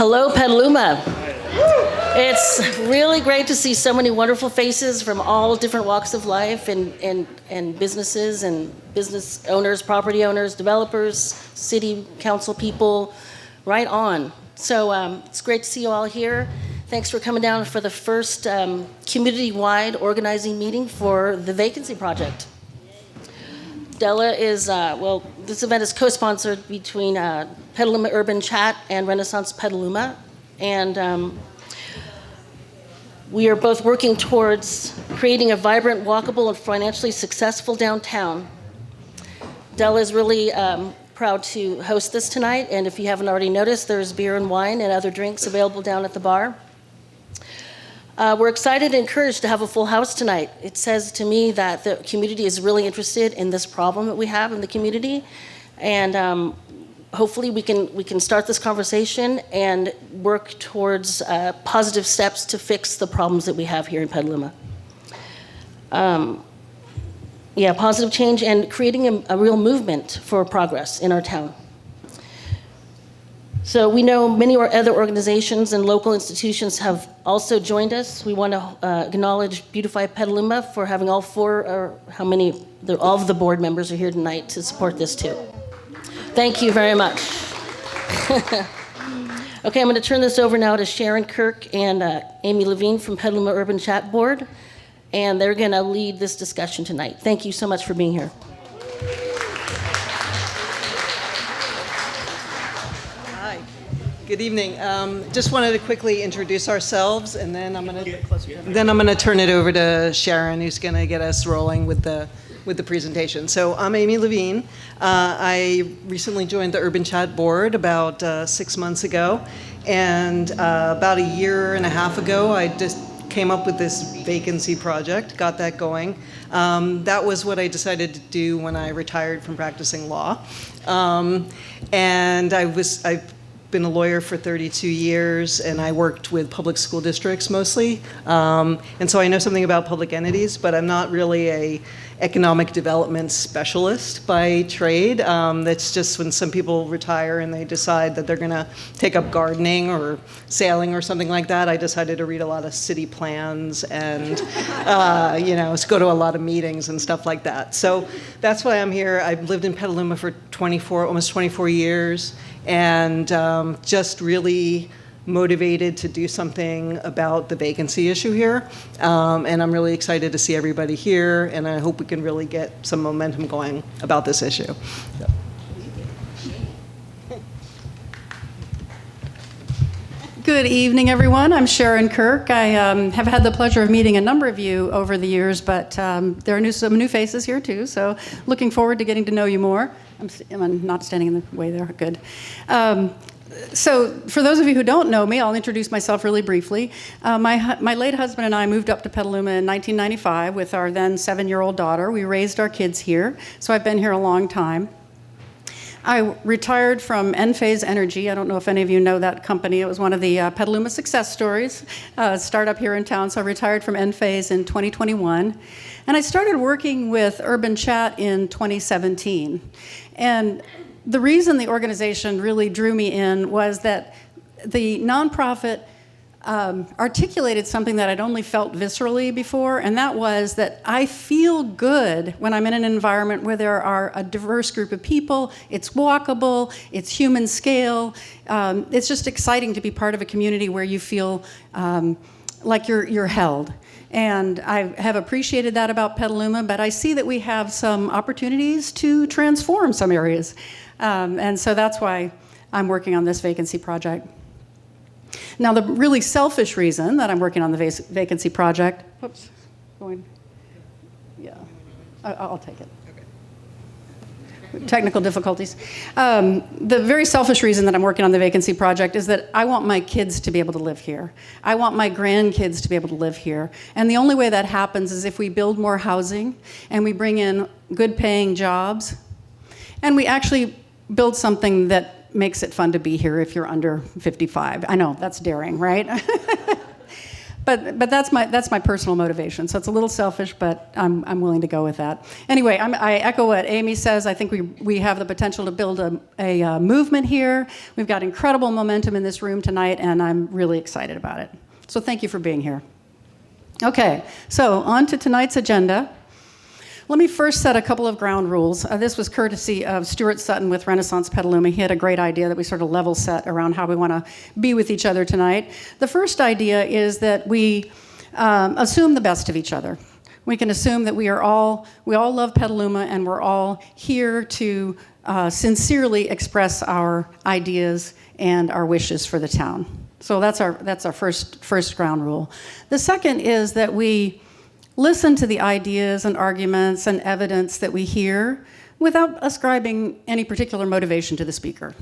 Hello, Petaluma. It's really great to see so many wonderful faces from all different walks of life and businesses and business owners, property owners, developers, city council people, right on. So it's great to see you all here. Thanks for coming down for the first community-wide organizing meeting for the Vacancy Project. Della is, this event is co-sponsored between Petaluma Urban Chat and Renaissance Petaluma. And we are both working towards creating a vibrant, walkable, and financially successful downtown. Della is really proud to host this tonight. And if you haven't already noticed, there's beer and wine and other drinks available down at the bar. We're excited and encouraged to have a full house tonight. It says to me that the community is really interested in this problem that we have in the community, and hopefully we can start this conversation and work towards positive steps to fix the problems that we have here in Petaluma. Positive change and creating a real movement for progress in our town. So we know many other organizations and local institutions have also joined us. We want to acknowledge Beautify Petaluma for having all of the board members are here tonight to support this too. Thank you very much. Okay, I'm going to turn this over now to Sharon Kirk and Amy Levine from Petaluma Urban Chat Board, and they're going to lead this discussion tonight. Thank you so much for being here. Good evening. Just wanted to quickly introduce ourselves, and then I'm going to turn it over to Sharon, who's going to get us rolling with the presentation. So I'm Amy Levine. I recently joined the Urban Chat Board about 6 months ago, and about a year and a half ago, I just came up with this Vacancy Project, got that going. That was what I decided to do when I retired from practicing law, and I've been a lawyer for 32 years, and I worked with public school districts mostly. And so I know something about public entities, but I'm not really a economic development specialist by trade. That's just when some people retire and they decide that they're gonna take up gardening or sailing or something like that. I decided to read a lot of city plans and go to a lot of meetings and stuff like that. So that's why I'm here. I've lived in Petaluma for almost 24 years. And just really motivated to do something about the vacancy issue here. And I'm really excited to see everybody here, and I hope we can really get some momentum going about this issue. Yeah. Good evening, everyone. I'm Sharon Kirk. I have had the pleasure of meeting a number of you over the years, but there are some new faces here too, so looking forward to getting to know you more. I'm not standing in the way there, good. So for those of you who don't know me, I'll introduce myself really briefly. My late husband and I moved up to Petaluma in 1995 with our then 7-year-old daughter. We raised our kids here, so I've been here a long time. I retired from Enphase Energy. I don't know if any of you know that company. It was one of the Petaluma success stories, startup here in town. So I retired from Enphase in 2021. And I started working with Urban Chat in 2017. And the reason the organization really drew me in was that the nonprofit articulated something that I'd only felt viscerally before, and that was that I feel good when I'm in an environment where there are a diverse group of people, it's walkable, it's human scale. It's just exciting to be part of a community where you feel like you're held. And I have appreciated that about Petaluma, but I see that we have some opportunities to transform some areas. And so that's why I'm working on this Vacancy Project. Now, the really selfish reason that I'm working on the Vacancy Project, I'll take it. Technical difficulties. The very selfish reason that I'm working on the Vacancy Project is that I want my kids to be able to live here. I want my grandkids to be able to live here. And the only way that happens is if we build more housing and we bring in good paying jobs and we actually build something that makes it fun to be here if you're under 55. I know, that's daring, right? but that's my personal motivation. So it's a little selfish, but I'm willing to go with that. Anyway, I echo what Amy says. I think we have the potential to build a movement here. We've got incredible momentum in this room tonight, and I'm really excited about it. So thank you for being here. Okay, so on to tonight's agenda. Let me first set a couple of ground rules. This was courtesy of Stuart Sutton with Renaissance Petaluma. He had a great idea that we sort of level set around how we want to be with each other tonight. The first idea is that we assume the best of each other. We can assume that we all love Petaluma, and we're all here to sincerely express our ideas and our wishes for the town. So that's our first ground rule. The second is that we listen to the ideas and arguments and evidence that we hear without ascribing any particular motivation to the speaker.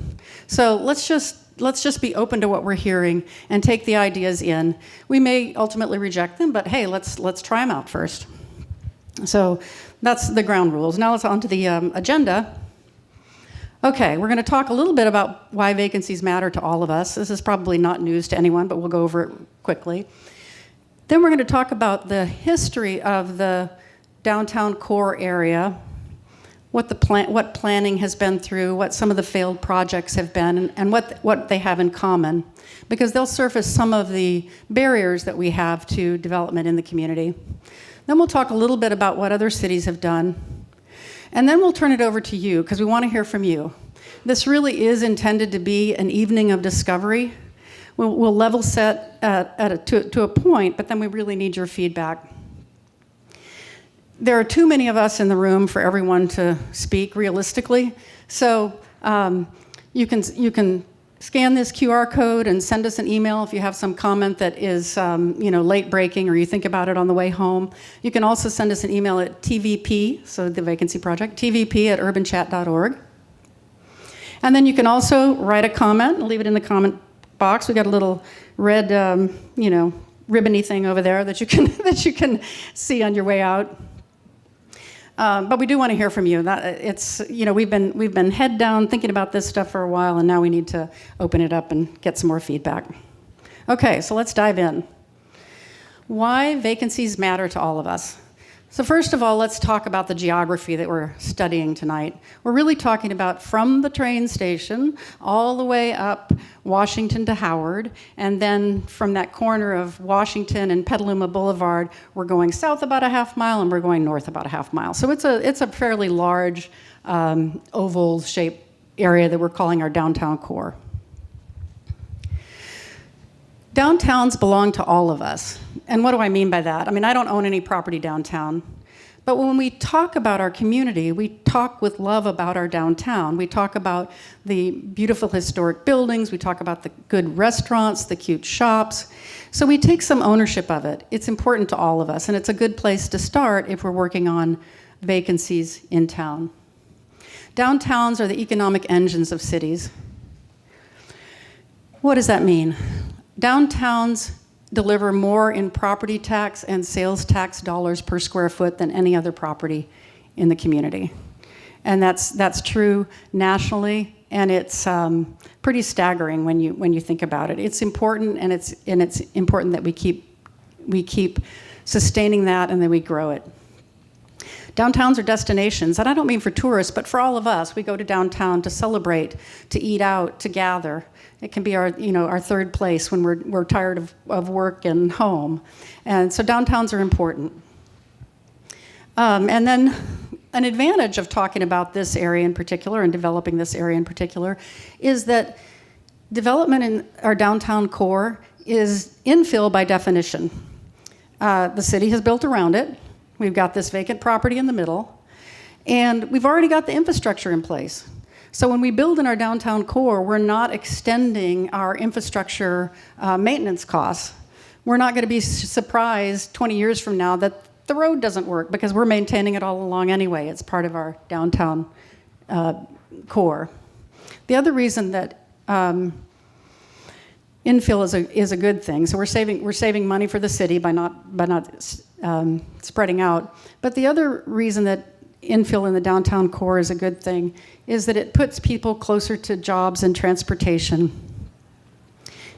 So let's just be open to what we're hearing and take the ideas in. We may ultimately reject them, but hey, let's try them out first. So that's the ground rules. Now let's on to the agenda. Okay, we're going to talk a little bit about why vacancies matter to all of us. This is probably not news to anyone, but we'll go over it quickly. Then we're going to talk about the history of the downtown core area, what planning has been through, what some of the failed projects have been, and what they have in common, because they'll surface some of the barriers that we have to development in the community. Then we'll talk a little bit about what other cities have done, and then we'll turn it over to you, because we want to hear from you. This really is intended to be an evening of discovery. We'll level set to a point, but then we really need your feedback. There are too many of us in the room for everyone to speak realistically, so you can scan this QR code and send us an email if you have some comment that is late breaking or you think about it on the way home. You can also send us an email at TVP, so the Vacancy Project, tvp@urbanchat.org. And then you can also write a comment and leave it in the comment box. We got a little red, ribbony thing over there that you can see on your way out. But we do want to hear from you. We've been head down thinking about this stuff for a while, and now we need to open it up and get some more feedback. Okay, so let's dive in. Why vacancies matter to all of us. So first of all, let's talk about the geography that we're studying tonight. We're really talking about from the train station all the way up Washington to Howard, and then from that corner of Washington and Petaluma Boulevard, we're going south about a half mile and we're going north about a half mile. So it's a fairly large oval-shaped area that we're calling our downtown core. Downtowns belong to all of us. And what do I mean by that? I mean, I don't own any property downtown. But when we talk about our community, we talk with love about our downtown. We talk about the beautiful historic buildings. We talk about the good restaurants, the cute shops. So we take some ownership of it. It's important to all of us. And it's a good place to start if we're working on vacancies in town. Downtowns are the economic engines of cities. What does that mean? Downtowns deliver more in property tax and sales tax dollars per square foot than any other property in the community. And that's true nationally, and it's pretty staggering when you think about it. It's important, and it's important that we keep sustaining that and then we grow it. Downtowns are destinations, and I don't mean for tourists, but for all of us. We go to downtown to celebrate, to eat out, to gather. It can be our third place when we're tired of work and home. And so downtowns are important. And then an advantage of talking about this area in particular and developing this area in particular is that development in our downtown core is infill by definition. The city has built around it. We've got this vacant property in the middle, and we've already got the infrastructure in place. So when we build in our downtown core, we're not extending our infrastructure maintenance costs. We're not going to be surprised 20 years from now that the road doesn't work because we're maintaining it all along anyway. It's part of our downtown core. The other reason that infill is a good thing. So we're saving money for the city by not spreading out. But the other reason that infill in the downtown core is a good thing is that it puts people closer to jobs and transportation.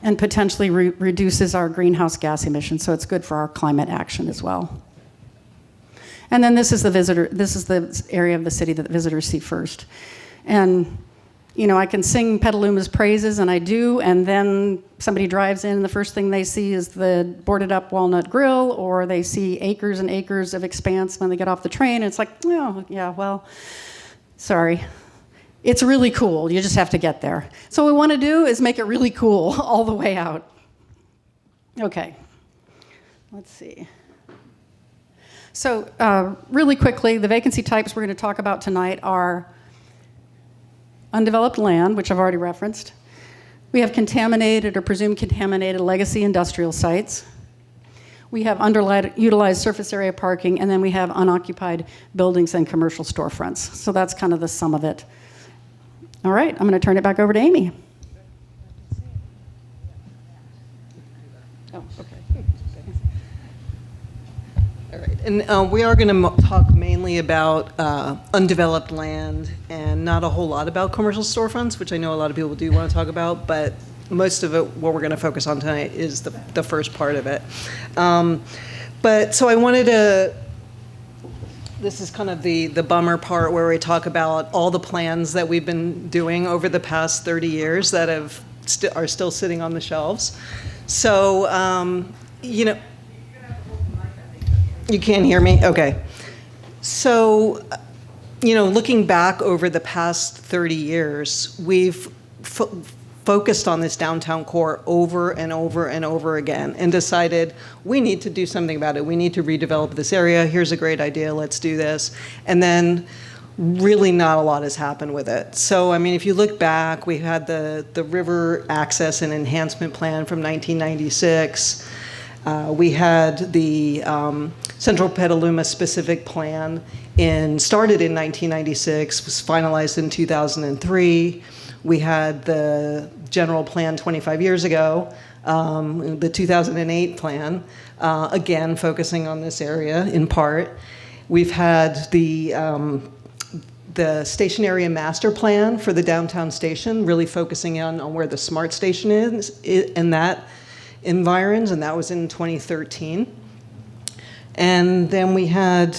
and potentially reduces our greenhouse gas emissions, so it's good for our climate action as well. And then this is the area of the city that visitors see first. And you know, I can sing Petaluma's praises, and I do, and then somebody drives in, and the first thing they see is the boarded up Walnut Grill, or they see acres and acres of expanse when they get off the train, and it's like, oh, yeah, well, sorry. It's really cool, you just have to get there. So what we want to do is make it really cool all the way out. Okay, let's see. So really quickly, the vacancy types we're going to talk about tonight are undeveloped land, which I've already referenced. We have contaminated or presumed contaminated legacy industrial sites. We have underutilized surface area parking, and then we have unoccupied buildings and commercial storefronts. So that's kind of the sum of it. All right, I'm going to turn it back over to Amy. Oh, okay. All right, and we are going to talk mainly about undeveloped land and not a whole lot about commercial storefronts, which I know a lot of people do want to talk about, but most of it, what we're going to focus on tonight, is the first part of it. But so I wanted to, this is kind of the bummer part where we talk about all the plans that we've been doing over the past 30 years that are still sitting on the shelves. So, you know, you can't hear me? Okay. So, you know, looking back over the past 30 years, we've focused on this downtown core over and over and over again and decided we need to do something about it. We need to redevelop this area. Here's a great idea. Let's do this. And then really not a lot has happened with it. So, I mean, if you look back, we had the River Access and Enhancement Plan from 1996. We had the Central Petaluma Specific Plan started in 1996, was finalized in 2003. We had the General Plan 25 years ago, the 2008 plan, again focusing on this area in part. We've had the Station Area Master Plan for the downtown station, really focusing on where the smart station is and that environs, and that was in 2013. And then we've had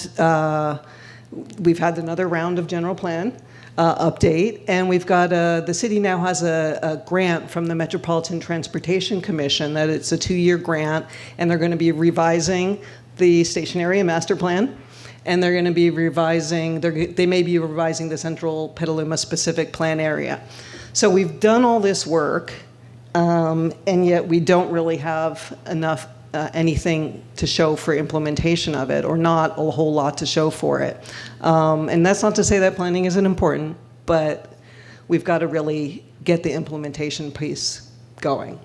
another round of general plan update, and we've got the city now has a grant from the Metropolitan Transportation Commission that it's a 2-year grant, and they're going to be revising the Station Area Master Plan, and they're going to be they may be revising the Central Petaluma Specific Plan area. So we've done all this work, and yet we don't really have enough anything to show for implementation of it, or not a whole lot to show for it. And that's not to say that planning isn't important, but we've got to really get the implementation piece going.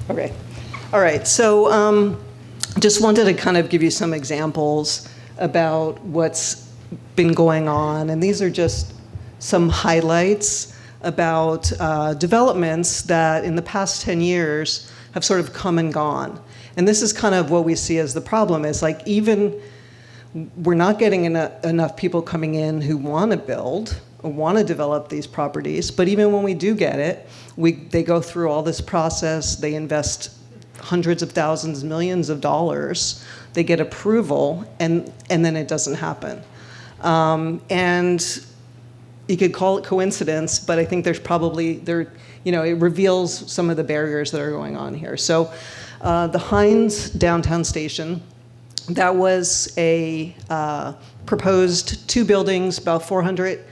Okay. All right. So just wanted to kind of give you some examples about what's been going on, and these are just some highlights about developments that in the past 10 years have sort of come and gone. And this is kind of what we see as the problem, is like even we're not getting enough people coming in who want to build or want to develop these properties, but even when we do get it, they go through all this process, they invest hundreds of thousands, millions of dollars, they get approval, and then it doesn't happen. And you could call it coincidence, but I think it reveals some of the barriers that are going on here. So the Hines downtown station, that was a proposed 2 buildings, about 400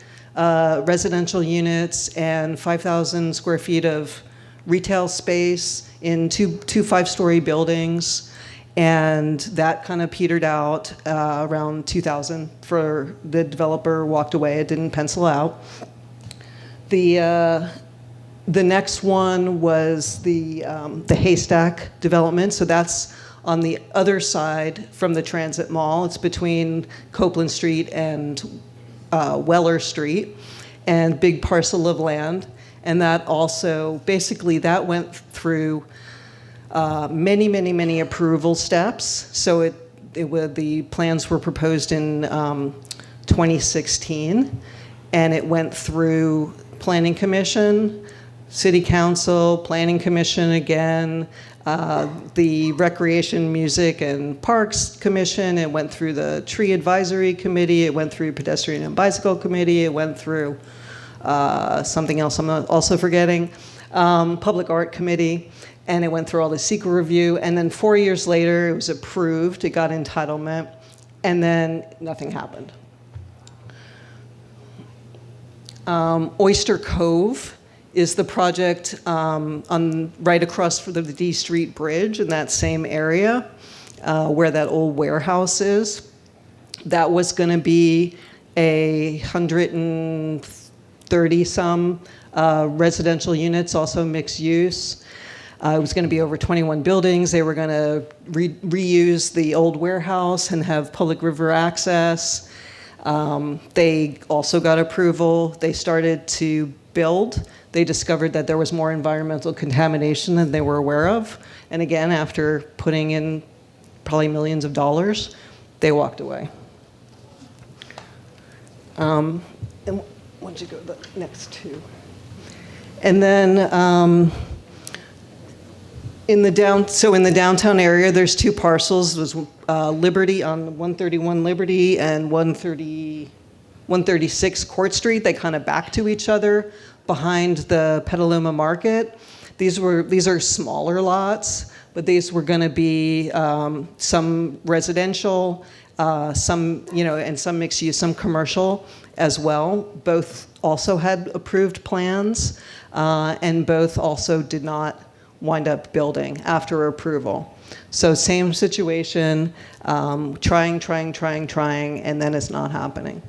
residential units and 5,000 square feet of retail space in two 5-story buildings. And that kind of petered out around 2000 for the developer walked away. It didn't pencil out. The next one was the Haystack development. So that's on the other side from the Transit Mall. It's between Copeland Street and Weller Street, and big parcel of land. And that also, basically, that went through many approval steps. So the plans were proposed in 2016, and it went through Planning Commission, City Council, Planning Commission again, the Recreation, Music, and Parks Commission. It went through the Tree Advisory Committee. It went through Pedestrian and Bicycle Committee. It went through something else I'm also forgetting, Public Art Committee, and it went through all the secret review. And then 4 years later, it was approved. It got entitlement, and then nothing happened. Oyster Cove is the project right across from the D Street Bridge in that same area where that old warehouse is. That was going to be a 130-some residential units, also mixed use. It was going to be over 21 buildings. They were going to reuse the old warehouse and have public river access. They also got approval. They started to build. They discovered that there was more environmental contamination than they were aware of. And again, after putting in probably millions of dollars, they walked away. And once you go to the next two. And then in the downtown area, there's two parcels. There's Liberty on 131 Liberty and 136 Court Street. They kind of back to each other behind the Petaluma Market. These are smaller lots, but these were going to be some residential, some and some mixed use, some commercial as well. Both also had approved plans, and both also did not wind up building after approval. So same situation, trying, and then it's not happening.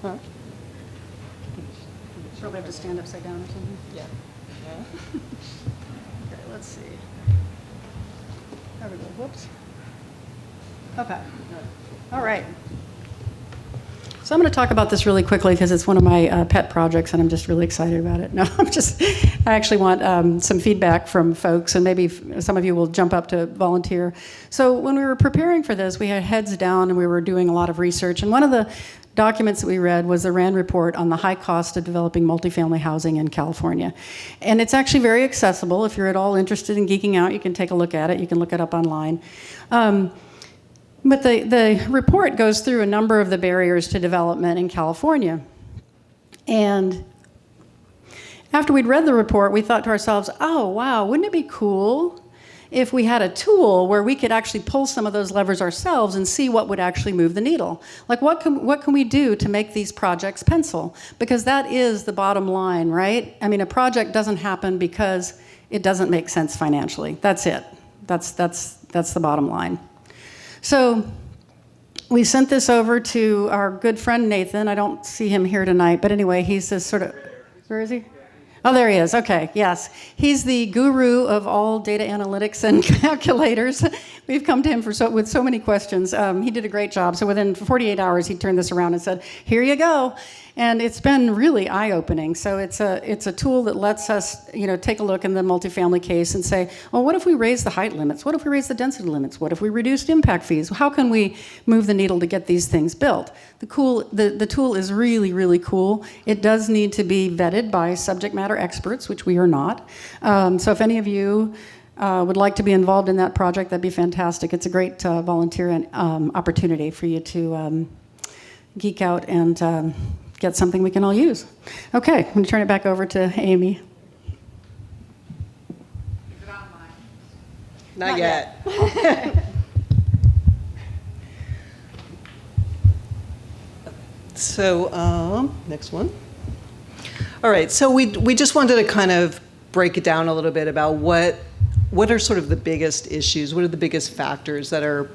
Huh? Probably have to stand upside down or something. Yeah. Okay, let's see. There we go. Whoops. Okay. All right. So I'm going to talk about this really quickly because it's one of my pet projects and I'm just really excited about it. No, I actually want some feedback from folks, and maybe some of you will jump up to volunteer. So when we were preparing for this, we had heads down and we were doing a lot of research. And one of the documents that we read was the RAND report on the high cost of developing multifamily housing in California. And it's actually very accessible. If you're at all interested in geeking out, you can take a look at it. You can look it up online. But the report goes through a number of the barriers to development in California. And after we'd read the report, we thought to ourselves, oh, wow, wouldn't it be cool if we had a tool where we could actually pull some of those levers ourselves and see what would actually move the needle? Like, what can we do to make these projects pencil? Because that is the bottom line, right? I mean, a project doesn't happen because it doesn't make sense financially. That's it. That's the bottom line. So we sent this over to our good friend Nathan. I don't see him here tonight, but anyway, he's this sort of, where is he? Oh, there he is. Okay, yes. He's the guru of all data analytics and calculators. We've come to him with so many questions. He did a great job. So within 48 hours, he turned this around and said, here you go. And it's been really eye-opening. So it's a tool that lets us, take a look in the multifamily case and say, well, what if we raise the height limits? What if we raise the density limits? What if we reduced impact fees? How can we move the needle to get these things built? The tool is really, really cool. It does need to be vetted by subject matter experts, which we are not. So if any of you would like to be involved in that project, that'd be fantastic. It's a great volunteer opportunity for you to geek out and get something we can all use. Okay, I'm going to turn it back over to Amy. Not yet. So, next one. All right, so we just wanted to kind of break it down a little bit about what are sort of the biggest issues, what are the biggest factors that are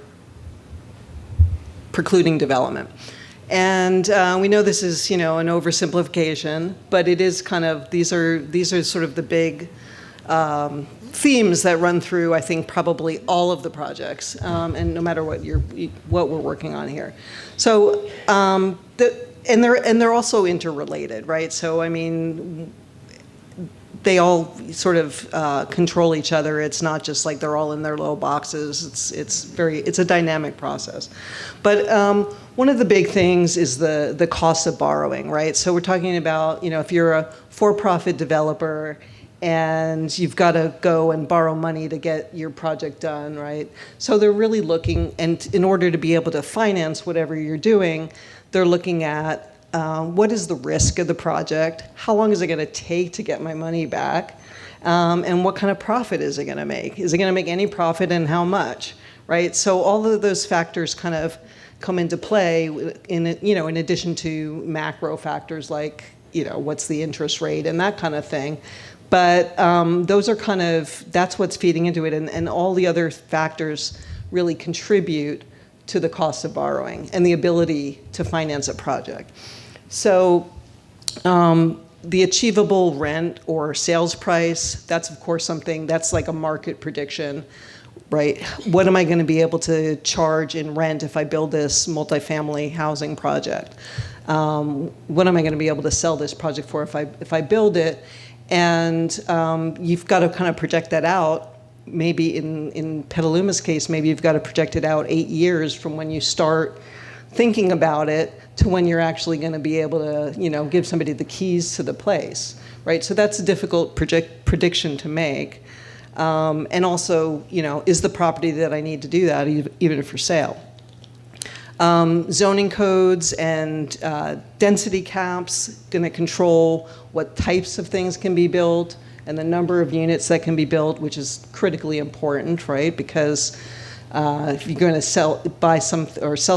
precluding development. And we know this is, an oversimplification, but it is kind of, these are sort of the big themes that run through, I think, probably all of the projects, and no matter what we're working on here. So, and they're also interrelated, right? So, I mean, they all sort of control each other. It's not just like they're all in their little boxes. It's a dynamic process. But one of the big things is the cost of borrowing, right? So we're talking about, if you're a for-profit developer and you've got to go and borrow money to get your project done, right? So they're really looking, and in order to be able to finance whatever you're doing, they're looking at what is the risk of the project? How long is it going to take to get my money back? And what kind of profit is it going to make? Is it going to make any profit, and how much, right? So all of those factors kind of come into play in addition to macro factors like, what's the interest rate and that kind of thing. But those are that's what's feeding into it, and all the other factors really contribute to the cost of borrowing and the ability to finance a project. So the achievable rent or sales price, that's of course something, that's like a market prediction, right? What am I going to be able to charge in rent if I build this multifamily housing project? What am I going to be able to sell this project for if I build it? And you've got to kind of project that out. Maybe in Petaluma's case, maybe you've got to project it out 8 years from when you start thinking about it to when you're actually going to be able to, give somebody the keys to the place, right? So that's a difficult prediction to make. And also, is the property that I need to do that even for sale? Zoning codes and density caps going to control what types of things can be built and the number of units that can be built, which is critically important, right? Because if you're going to sell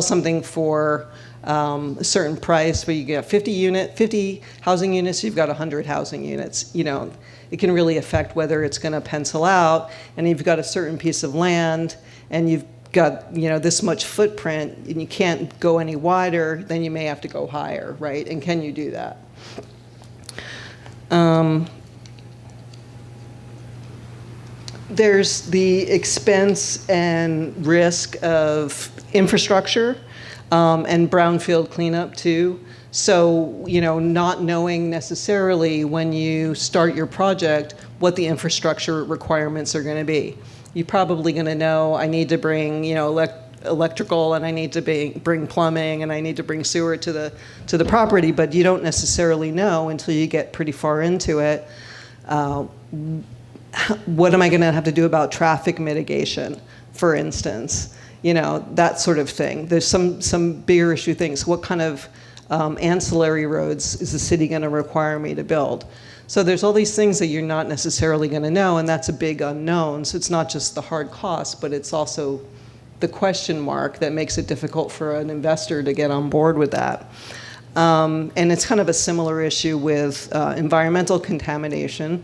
something for a certain price, where you get 50 housing units, you've got 100 housing units. It can really affect whether it's going to pencil out. And you've got a certain piece of land, and you've got this much footprint, and you can't go any wider. Then you may have to go higher, right? And can you do that? There's the expense and risk of infrastructure and brownfield cleanup too. So, not knowing necessarily when you start your project what the infrastructure requirements are going to be. You're probably going to know, I need to bring, electrical, and I need to bring plumbing, and I need to bring sewer to the property, but you don't necessarily know until you get pretty far into it. What am I going to have to do about traffic mitigation, for instance? That sort of thing. There's some bigger issue things. What kind of ancillary roads is the city going to require me to build? So there's all these things that you're not necessarily going to know, and that's a big unknown. So it's not just the hard cost, but it's also the question mark that makes it difficult for an investor to get on board with that. And it's kind of a similar issue with environmental contamination.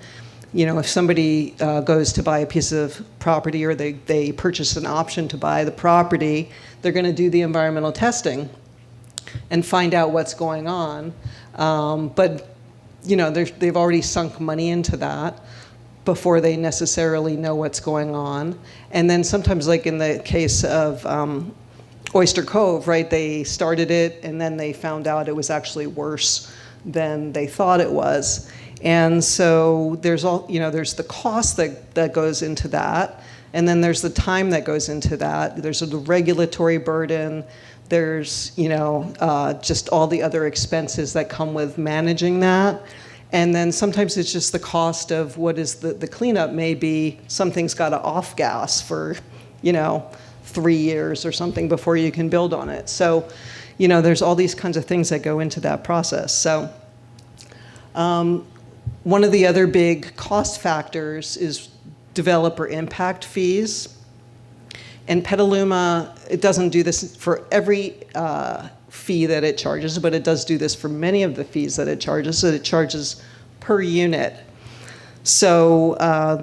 If somebody goes to buy a piece of property, or they purchase an option to buy the property, they're going to do the environmental testing and find out what's going on. But they've already sunk money into that before they necessarily know what's going on. And then sometimes, like in the case of Oyster Cove, right, they started it and then they found out it was actually worse than they thought it was. And so there's there's the cost that goes into that, and then there's the time that goes into that. There's the regulatory burden. There's just all the other expenses that come with managing that. And then sometimes it's just the cost of what is the cleanup. Maybe something's got to off gas for 3 years or something before you can build on it. So there's all these kinds of things that go into that process. So one of the other big cost factors is developer impact fees. And Petaluma, it doesn't do this for every fee that it charges, but it does do this for many of the fees that it charges. So it charges per unit. So a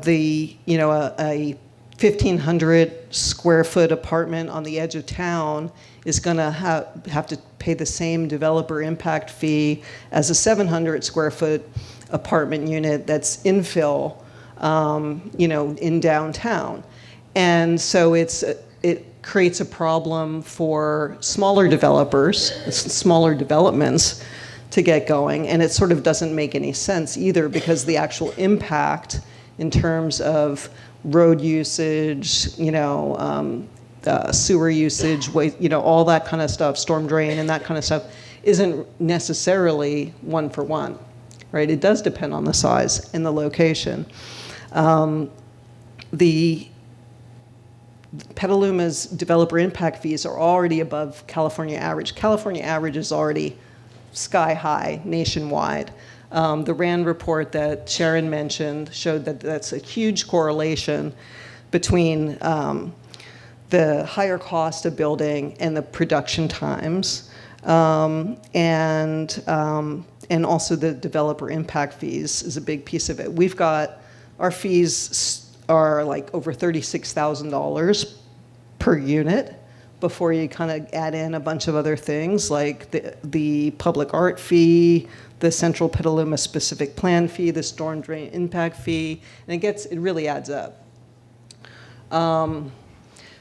1,500 square foot apartment on the edge of town is going to have to pay the same developer impact fee as a 700 square foot apartment unit that's infill, in downtown. And so it creates a problem for smaller developers, smaller developments, to get going. And it sort of doesn't make any sense either, because the actual impact in terms of road usage, sewer usage, waste, all that kind of stuff, storm drain and that kind of stuff, isn't necessarily one for one, right? It does depend on the size and the location. The Petaluma's developer impact fees are already above California average. California average is already sky high nationwide. The RAND report that Sharon mentioned showed that that's a huge correlation between the higher cost of building and the production times, and also the developer impact fees is a big piece of it. We've got, our fees are like over $36,000 per unit before you kind of add in a bunch of other things like the public art fee, the Central Petaluma specific plan fee, the storm drain impact fee, and it really adds up.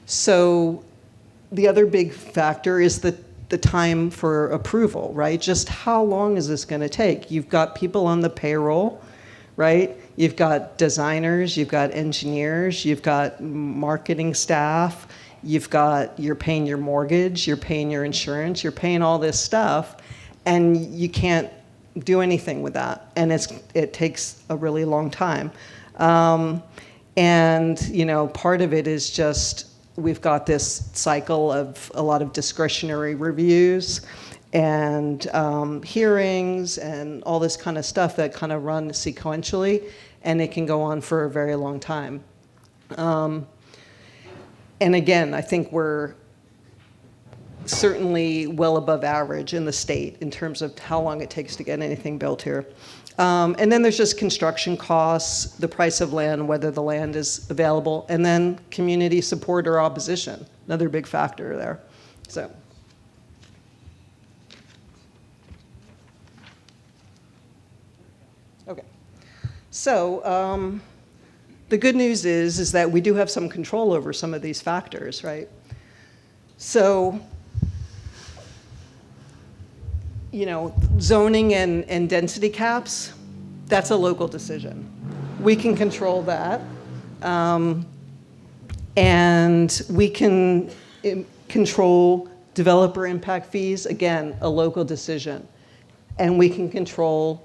So the other big factor is the time for approval, right? Just how long is this going to take? You've got people on the payroll, right? You've got designers, you've got engineers, you've got marketing staff, you're paying your mortgage, you're paying your insurance, you're paying all this stuff, and you can't do anything with that. And it takes a really long time. And part of it is just, we've got this cycle of a lot of discretionary reviews and hearings and all this kind of stuff that kind of run sequentially, and it can go on for a very long time. And again, I think we're certainly well above average in the state in terms of how long it takes to get anything built here. And then there's just construction costs, the price of land, whether the land is available, and then community support or opposition, another big factor there. So. Okay. So the good news is that we do have some control over some of these factors, right? So, zoning and density caps, that's a local decision. We can control that. And we can control developer impact fees, again, a local decision. And we can control,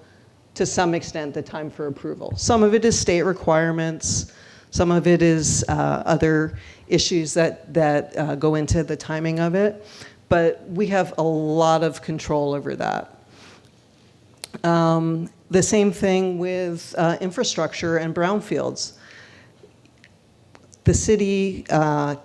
to some extent, the time for approval. Some of it is state requirements. Some of it is other issues that go into the timing of it. But we have a lot of control over that. The same thing with infrastructure and brownfields. The city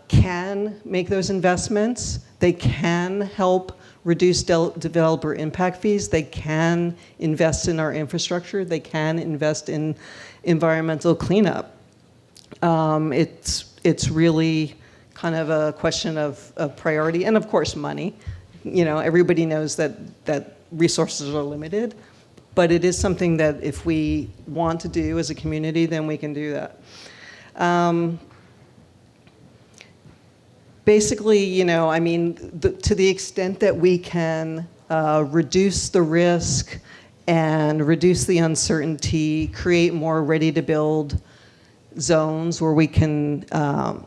can make those investments. They can help reduce developer impact fees. They can invest in our infrastructure. They can invest in environmental cleanup. It's really kind of a question of priority, and of course money. Everybody knows that resources are limited, but it is something that if we want to do as a community, then we can do that. Basically, to the extent that we can reduce the risk and reduce the uncertainty, create more ready-to-build zones where we can,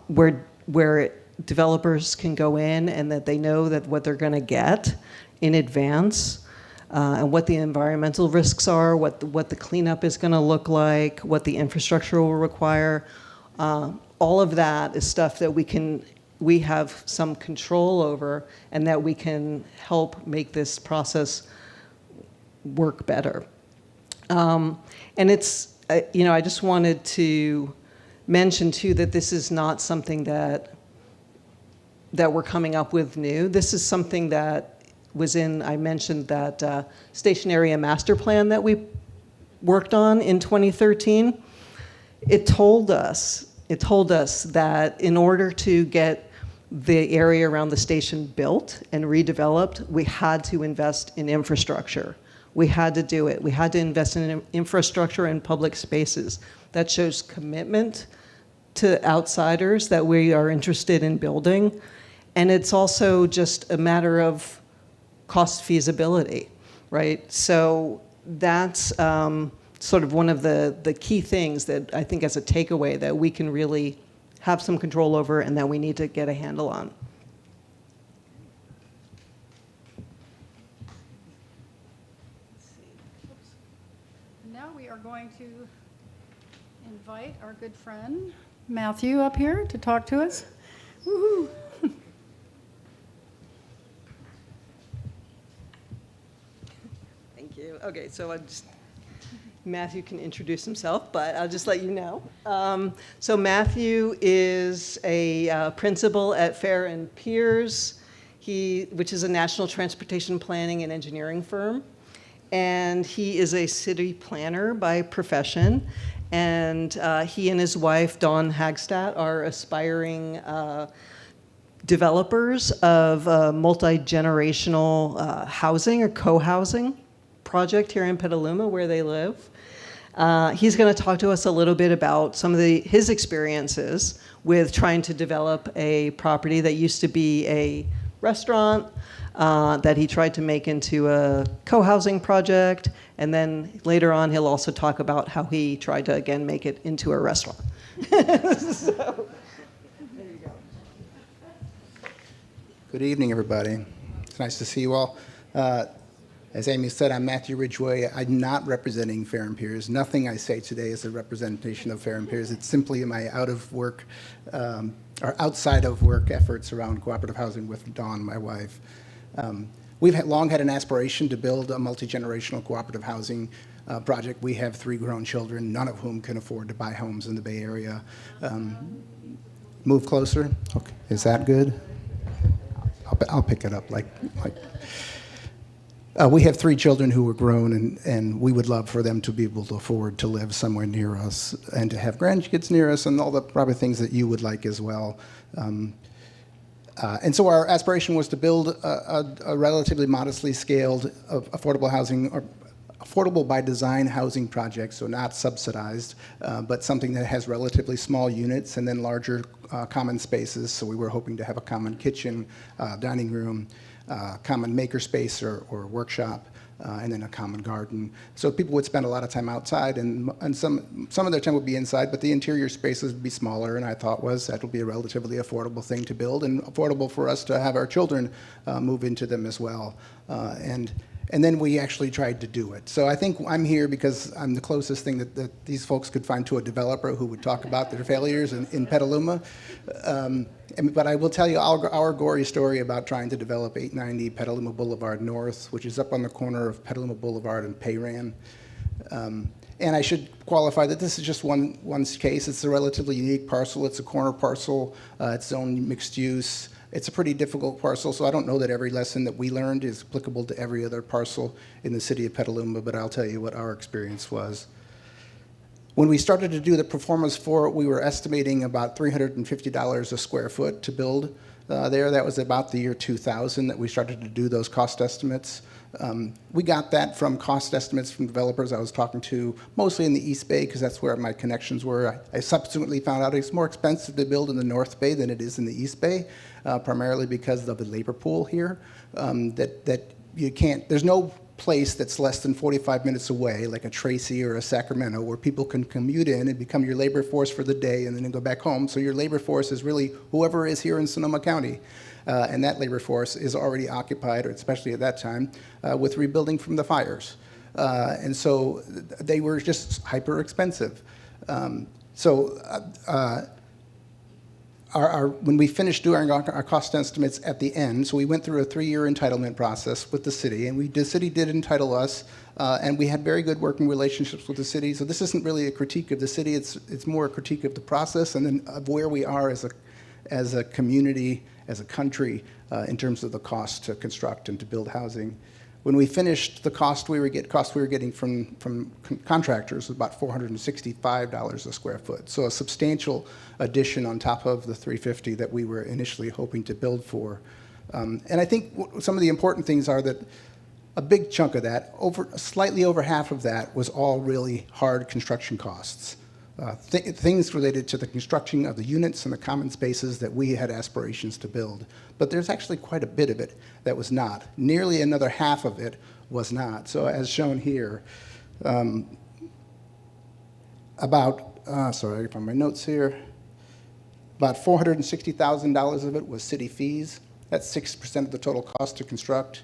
where developers can go in and that they know that what they're going to get in advance, and what the environmental risks are, what the cleanup is going to look like, what the infrastructure will require. All of that is stuff that we have some control over, and that we can help make this process work better. And it's, I just wanted to mention too that this is not something that we're coming up with new. This is something that was I mentioned that station area master plan that we worked on in 2013. It told us that in order to get the area around the station built and redeveloped, we had to invest in infrastructure. We had to do it. We had to invest in infrastructure and public spaces. That shows commitment to outsiders that we are interested in building. And it's also just a matter of cost feasibility. right? So that's sort of one of the key things that I think as a takeaway that we can really have some control over and that we need to get a handle on. Now we are going to invite our good friend Matthew up here to talk to us. Woohoo! Thank you. Okay, so Matthew can introduce himself, but I'll just let you know. So Matthew is a principal at Fair and Piers, which is a national transportation planning and engineering firm. And he is a city planner by profession. And he and his wife, Dawn Hagstadt, are aspiring developers of multi-generational housing or co-housing project here in Petaluma where they live. He's going to talk to us a little bit about some of his experiences with trying to develop a property that used to be a restaurant that he tried to make into a co-housing project. And then later on, he'll also talk about how he tried to, again, make it into a restaurant. So, there you go. Good evening, everybody. It's nice to see you all. As Amy said, I'm Matthew Ridgway. I'm not representing Fair and Piers. Nothing I say today is a representation of Fair and Piers. It's simply my out-of-work or outside-of-work efforts around cooperative housing with Dawn, my wife. We've long had an aspiration to build a multi-generational cooperative housing project. We have 3 grown children, none of whom can afford to buy homes in the Bay Area. Move closer. Okay, is that good? I'll pick it up like. We have 3 children who are grown, and we would love for them to be able to afford to live somewhere near us and to have grandkids near us and all the probably things that you would like as well. And so our aspiration was to build a relatively modestly scaled affordable housing or affordable by design housing project, so not subsidized, but something that has relatively small units and then larger common spaces. So we were hoping to have a common kitchen, dining room, common makerspace or workshop, and then a common garden. So people would spend a lot of time outside, and some of their time would be inside, but the interior spaces would be smaller, and I thought that would be a relatively affordable thing to build and affordable for us to have our children move into them as well. And then we actually tried to do it. So I think I'm here because I'm the closest thing that these folks could find to a developer who would talk about their failures in Petaluma. But I will tell you our gory story about trying to develop 890 Petaluma Boulevard North, which is up on the corner of Petaluma Boulevard and Payran. And I should qualify that this is just one case. It's a relatively unique parcel. It's a corner parcel. It's zoned mixed use. It's a pretty difficult parcel, so I don't know that every lesson that we learned is applicable to every other parcel in the city of Petaluma, but I'll tell you what our experience was. When we started to do the performance for it, we were estimating about $350 a square foot to build there. That was about the year 2000 that we started to do those cost estimates. We got that from cost estimates from developers I was talking to, mostly in the East Bay, because that's where my connections were. I subsequently found out it's more expensive to build in the North Bay than it is in the East Bay, primarily because of the labor pool here. That you can't, there's no place that's less than 45 minutes away, like a Tracy or a Sacramento, where people can commute in and become your labor force for the day and then go back home. So your labor force is really whoever is here in Sonoma County. And that labor force is already occupied, or especially at that time, with rebuilding from the fires. And so they were just hyper expensive. When we finished doing our cost estimates at the end, so we went through a 3-year entitlement process with the city, and the city did entitle us, and we had very good working relationships with the city. So this isn't really a critique of the city; it's more a critique of the process and then of where we are as a community, as a country, in terms of the cost to construct and to build housing. When we finished, the cost we were getting from contractors was about $465 a square foot. So a substantial addition on top of the $350 that we were initially hoping to build for. And I think some of the important things are that a big chunk of that, slightly over half of that, was all really hard construction costs. things related to the construction of the units and the common spaces that we had aspirations to build. But there's actually quite a bit of it that was not. Nearly another half of it was not. So as shown here, sorry, I found my notes here. About $460,000 of it was city fees. That's 6% of the total cost to construct.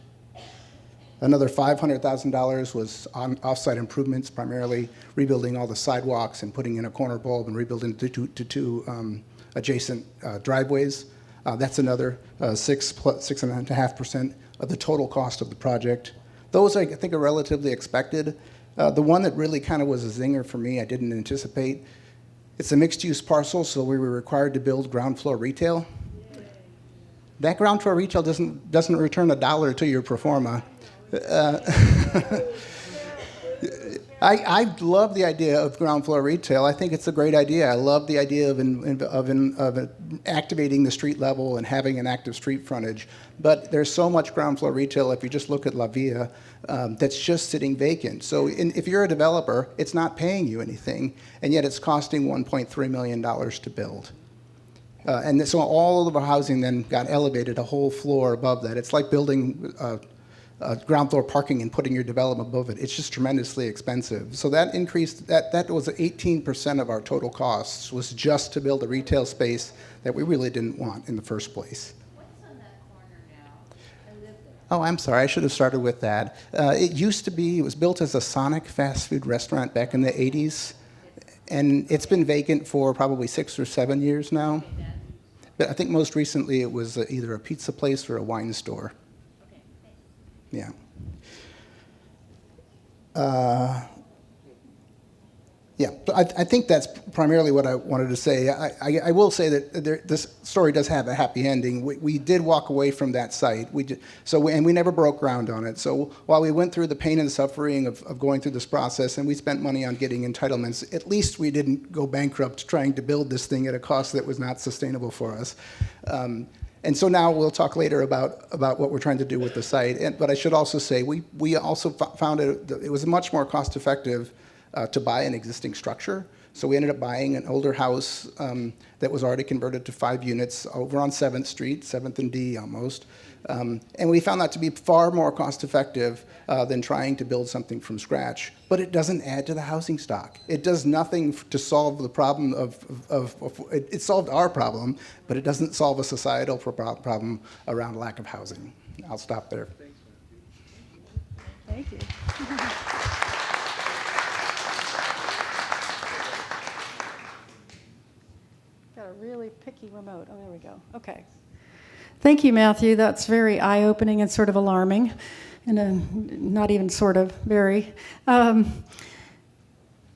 Another $500,000 was on off-site improvements, primarily rebuilding all the sidewalks and putting in a corner bulb and rebuilding two adjacent driveways. That's another 6.5% of the total cost of the project. Those, I think, are relatively expected. The one that really kind of was a zinger for me, I didn't anticipate. It's a mixed-use parcel, so we were required to build ground floor retail. That ground floor retail doesn't return $1 to your pro forma. I love the idea of ground floor retail. I think it's a great idea. I love the idea of activating the street level and having an active street frontage. But there's so much ground floor retail, if you just look at La Villa, that's just sitting vacant. So if you're a developer, it's not paying you anything, and yet it's costing $1.3 million to build. And so all of our housing then got elevated a whole floor above that. It's like building ground floor parking and putting your development above it. It's just tremendously expensive. So that increased, that was 18% of our total costs, was just to build a retail space that we really didn't want in the first place. What's on that corner now? I live there. Oh, I'm sorry, I should have started with that. It was built as a Sonic fast food restaurant back in the 80s, and it's been vacant for probably 6 or 7 years now. But I think most recently it was either a pizza place or a wine store. Yeah. So I think that's primarily what I wanted to say. I will say that this story does have a happy ending. We did walk away from that site. And we never broke ground on it. So while we went through the pain and suffering of going through this process, and we spent money on getting entitlements, at least we didn't go bankrupt trying to build this thing at a cost that was not sustainable for us. And so now we'll talk later about what we're trying to do with the site. But I should also say, we also found it was much more cost effective to buy an existing structure. So we ended up buying an older house that was already converted to 5 units over on 7th Street, 7th and D almost. And we found that to be far more cost effective than trying to build something from scratch. But it doesn't add to the housing stock. It does nothing to solve the problem it solved our problem, but it doesn't solve a societal problem around lack of housing. I'll stop there. Thank you. Got a really picky remote. Oh, there we go. Okay. Thank you, Matthew. That's very eye-opening and sort of alarming, and not even sort of, very.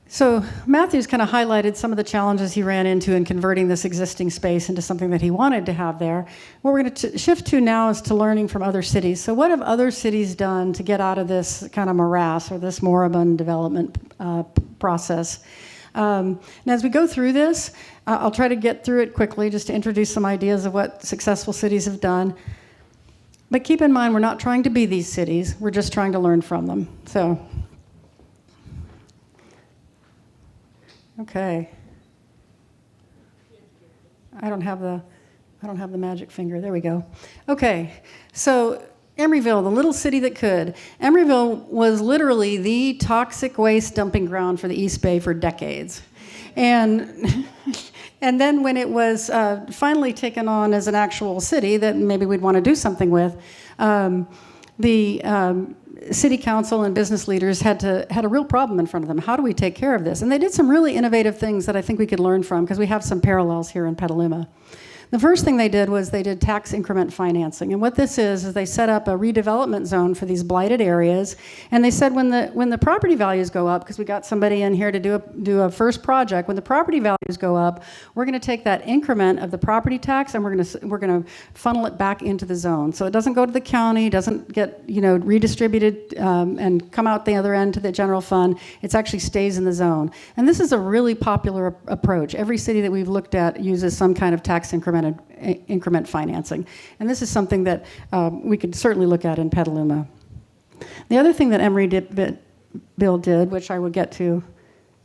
So Matthew's kind of highlighted some of the challenges he ran into in converting this existing space into something that he wanted to have there. What we're going to shift to now is to learning from other cities. So what have other cities done to get out of this kind of morass or this moribund development process? And as we go through this, I'll try to get through it quickly just to introduce some ideas of what successful cities have done. But keep in mind, we're not trying to be these cities. We're just trying to learn from them. So, okay. I don't have the magic finger. There we go. Okay. So Emeryville, the little city that could. Emeryville was literally the toxic waste dumping ground for the East Bay for decades. And then when it was finally taken on as an actual city that maybe we'd want to do something with, the city council and business leaders had a real problem in front of them. How do we take care of this? And they did some really innovative things that I think we could learn from, because we have some parallels here in Petaluma. The first thing they did was they did tax increment financing. And what this is they set up a redevelopment zone for these blighted areas. And they said when the property values go up, because we got somebody in here to do a first project, when the property values go up, we're going to take that increment of the property tax and we're going to funnel it back into the zone. So it doesn't go to the county, doesn't get redistributed and come out the other end to the general fund. It actually stays in the zone. And this is a really popular approach. Every city that we've looked at uses some kind of tax increment financing. And this is something that we could certainly look at in Petaluma. The other thing that Emeryville did, which I will get to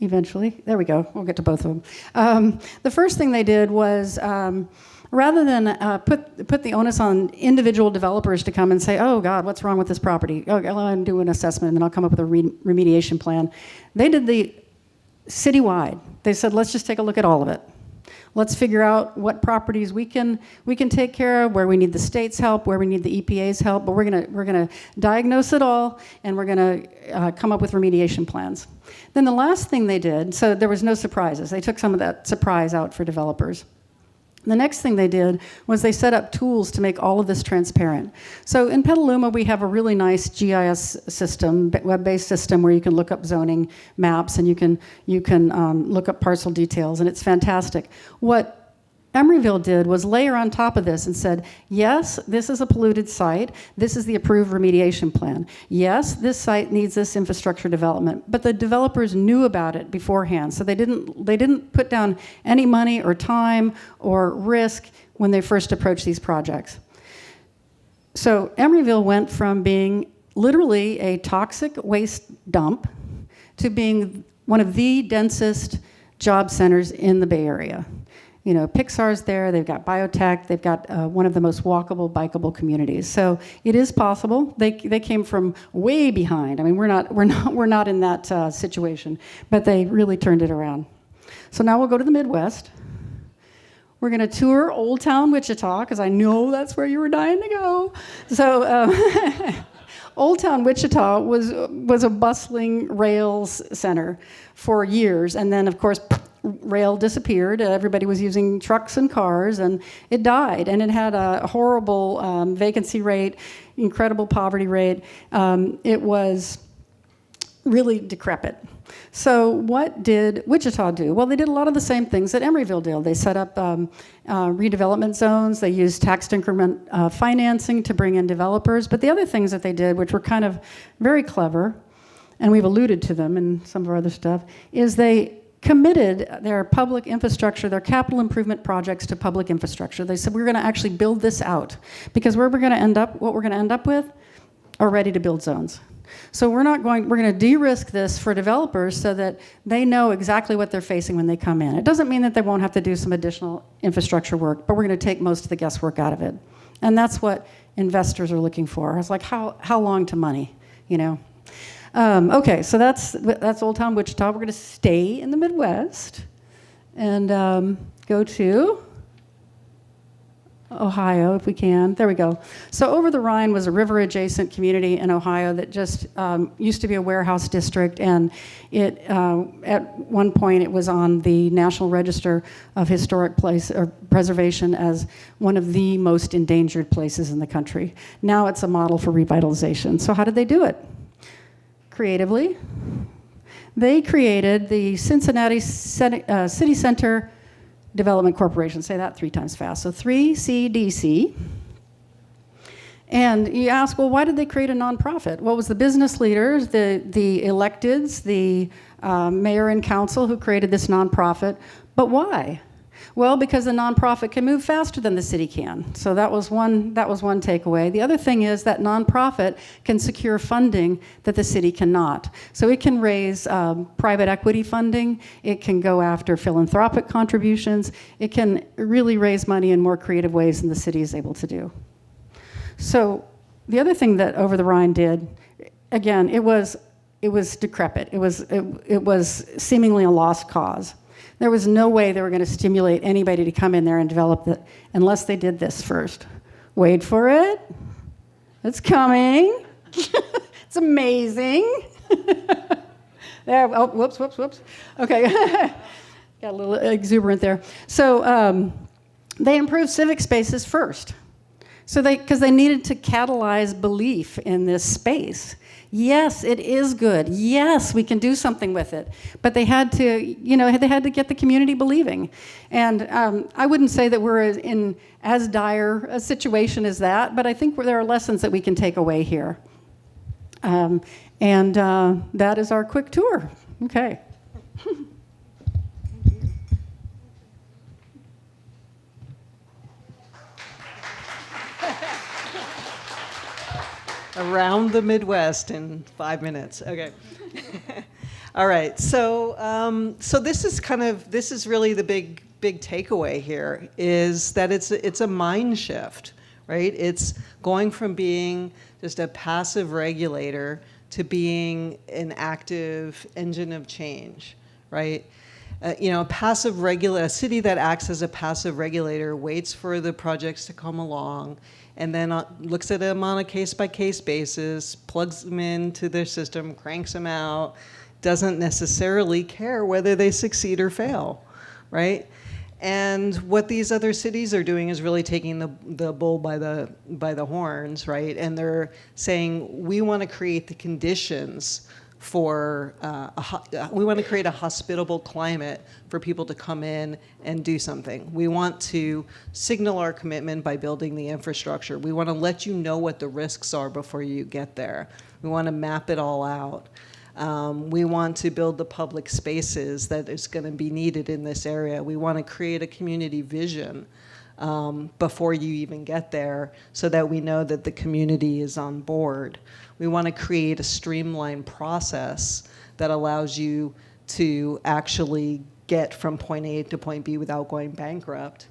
eventually. There we go. We'll get to both of them. The first thing they did was rather than put the onus on individual developers to come and say, oh, God, what's wrong with this property? Oh, I'll do an assessment, and then I'll come up with a remediation plan. They did the citywide. They said, let's just take a look at all of it. Let's figure out what properties we can take care of, where we need the state's help, where we need the EPA's help, but we're gonna diagnose it all, and we're gonna come up with remediation plans. Then the last thing they did, so there was no surprises. They took some of that surprise out for developers. The next thing they did was they set up tools to make all of this transparent. So in Petaluma, we have a really nice GIS system, web-based system, where you can look up zoning maps and you can look up parcel details, and it's fantastic. What Emeryville did was layer on top of this and said, yes, this is a polluted site. This is the approved remediation plan. Yes, this site needs this infrastructure development. But the developers knew about it beforehand, so they didn't put down any money or time or risk when they first approached these projects. So Emeryville went from being literally a toxic waste dump to being one of the densest job centers in the Bay Area. You know, Pixar's there, they've got biotech, they've got one of the most walkable, bikeable communities. So it is possible. They came from way behind. I mean, we're not in that situation, but they really turned it around. So now we'll go to the Midwest. We're going to tour Old Town Wichita, because I know that's where you were dying to go. So Old Town Wichita was a bustling rails center for years, and then, of course, rail disappeared. Everybody was using trucks and cars, and it died. And it had a horrible vacancy rate, incredible poverty rate. It was really decrepit. So what did Wichita do? Well, they did a lot of the same things that Emeryville did. They set up redevelopment zones. They used tax increment financing to bring in developers. But the other things that they did, which were kind of very clever, and we've alluded to them in some of our other stuff, is they committed their public infrastructure, their capital improvement projects to public infrastructure. They said, we're going to actually build this out, because what we're going to end up with are ready-to-build zones. So we're going to de-risk this for developers so that they know exactly what they're facing when they come in. It doesn't mean that they won't have to do some additional infrastructure work, but we're going to take most of the guesswork out of it. And that's what investors are looking for. It's like, how long to money, you know? Okay, so that's Old Town Wichita. We're going to stay in the Midwest and go to Ohio, if we can. There we go. So Over the Rhine was a river-adjacent community in Ohio that just used to be a warehouse district, and it at one point it was on the National Register of Historic Place or Preservation as one of the most endangered places in the country. Now it's a model for revitalization. So how did they do it? Creatively, they created the Cincinnati City Center Development Corporation. Say that 3 times fast. So 3CDC. And you ask, well, why did they create a nonprofit? Well, it was the business leaders, the electeds, the mayor and council who created this nonprofit. But why? Well, because the nonprofit can move faster than the city can. So that was one takeaway. The other thing is that nonprofit can secure funding that the city cannot. So it can raise private equity funding. It can go after philanthropic contributions. It can really raise money in more creative ways than the city is able to do. So the other thing that Over the Rhine did, again, it was decrepit. It was seemingly a lost cause. There was no way they were going to stimulate anybody to come in there and develop it unless they did this first. Wait for it. It's coming. It's amazing. There. Oh, whoops. Okay. Got a little exuberant there. So they improved civic spaces first. So because they needed to catalyze belief in this space. Yes, it is good. Yes, we can do something with it. But they had to, they had to get the community believing. And I wouldn't say that we're in as dire a situation as that, but I think there are lessons that we can take away here. And that is our quick tour. Okay. Around the Midwest in 5 minutes. Okay. All right, so this is really the big takeaway here, is that it's a mind shift, right? It's going from being just a passive regulator to being an active engine of change, right? A city that acts as a passive regulator waits for the projects to come along, and then looks at them on a case-by-case basis, plugs them into their system, cranks them out, doesn't necessarily care whether they succeed or fail, right? And what these other cities are doing is really taking the bull by the horns, right? And they're saying, we want to create the conditions for, we want to create a hospitable climate for people to come in and do something. We want to signal our commitment by building the infrastructure. We want to let you know what the risks are before you get there. We want to map it all out. We want to build the public spaces that is going to be needed in this area. We want to create a community vision before you even get there, so that we know that the community is on board. We want to create a streamlined process that allows you to actually get from point A to point B without going bankrupt.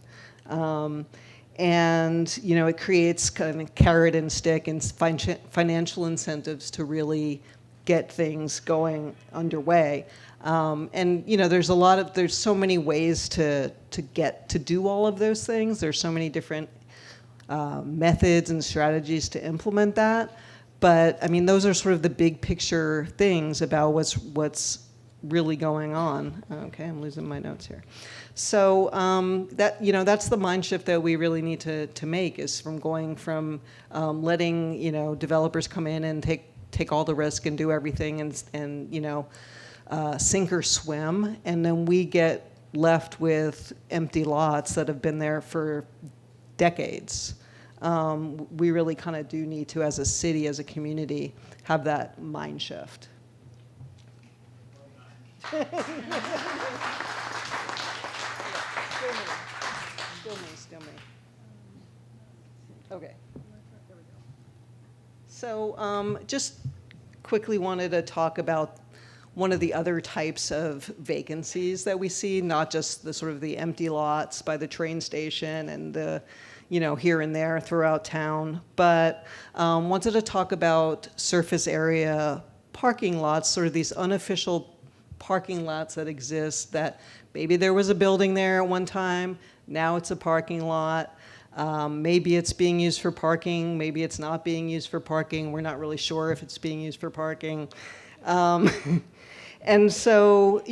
And it creates kind of carrot and stick and financial incentives to really get things going underway. There's so many ways to do all of those things. There's so many different methods and strategies to implement that. But I mean, those are sort of the big picture things about what's really going on. Okay, I'm losing my notes here. So that's the mind shift that we really need to make, is from going from letting developers come in and take all the risk and do everything and sink or swim, and then we get left with empty lots that have been there for decades. We really kind of do need to, as a city, as a community, have that mind shift. Still me. Okay. There we go. So just quickly wanted to talk about one of the other types of vacancies that we see, not just the sort of the empty lots by the train station and the, here and there throughout town, but wanted to talk about surface area parking lots, sort of these unofficial parking lots that exist, that maybe there was a building there at one time, now it's a parking lot. Maybe it's being used for parking, maybe it's not being used for parking. We're not really sure if it's being used for parking. And so,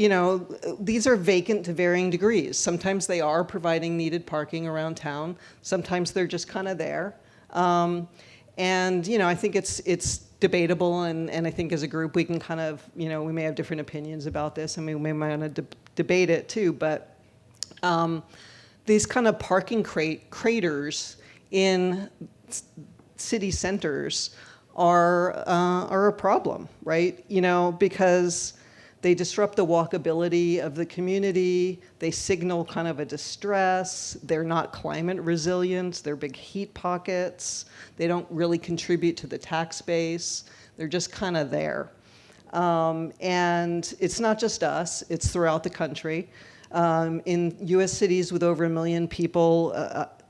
these are vacant to varying degrees. Sometimes they are providing needed parking around town. Sometimes they're just kind of there. And, I think it's debatable, and I think as a group we can kind of, we may have different opinions about this, and we may want to debate it too, but these kind of parking craters in city centers are a problem, right? Because they disrupt the walkability of the community. They signal kind of a distress. They're not climate resilient. They're big heat pockets. They don't really contribute to the tax base. They're just kind of there. And it's not just us. It's throughout the country. In U.S. cities with over 1 million people,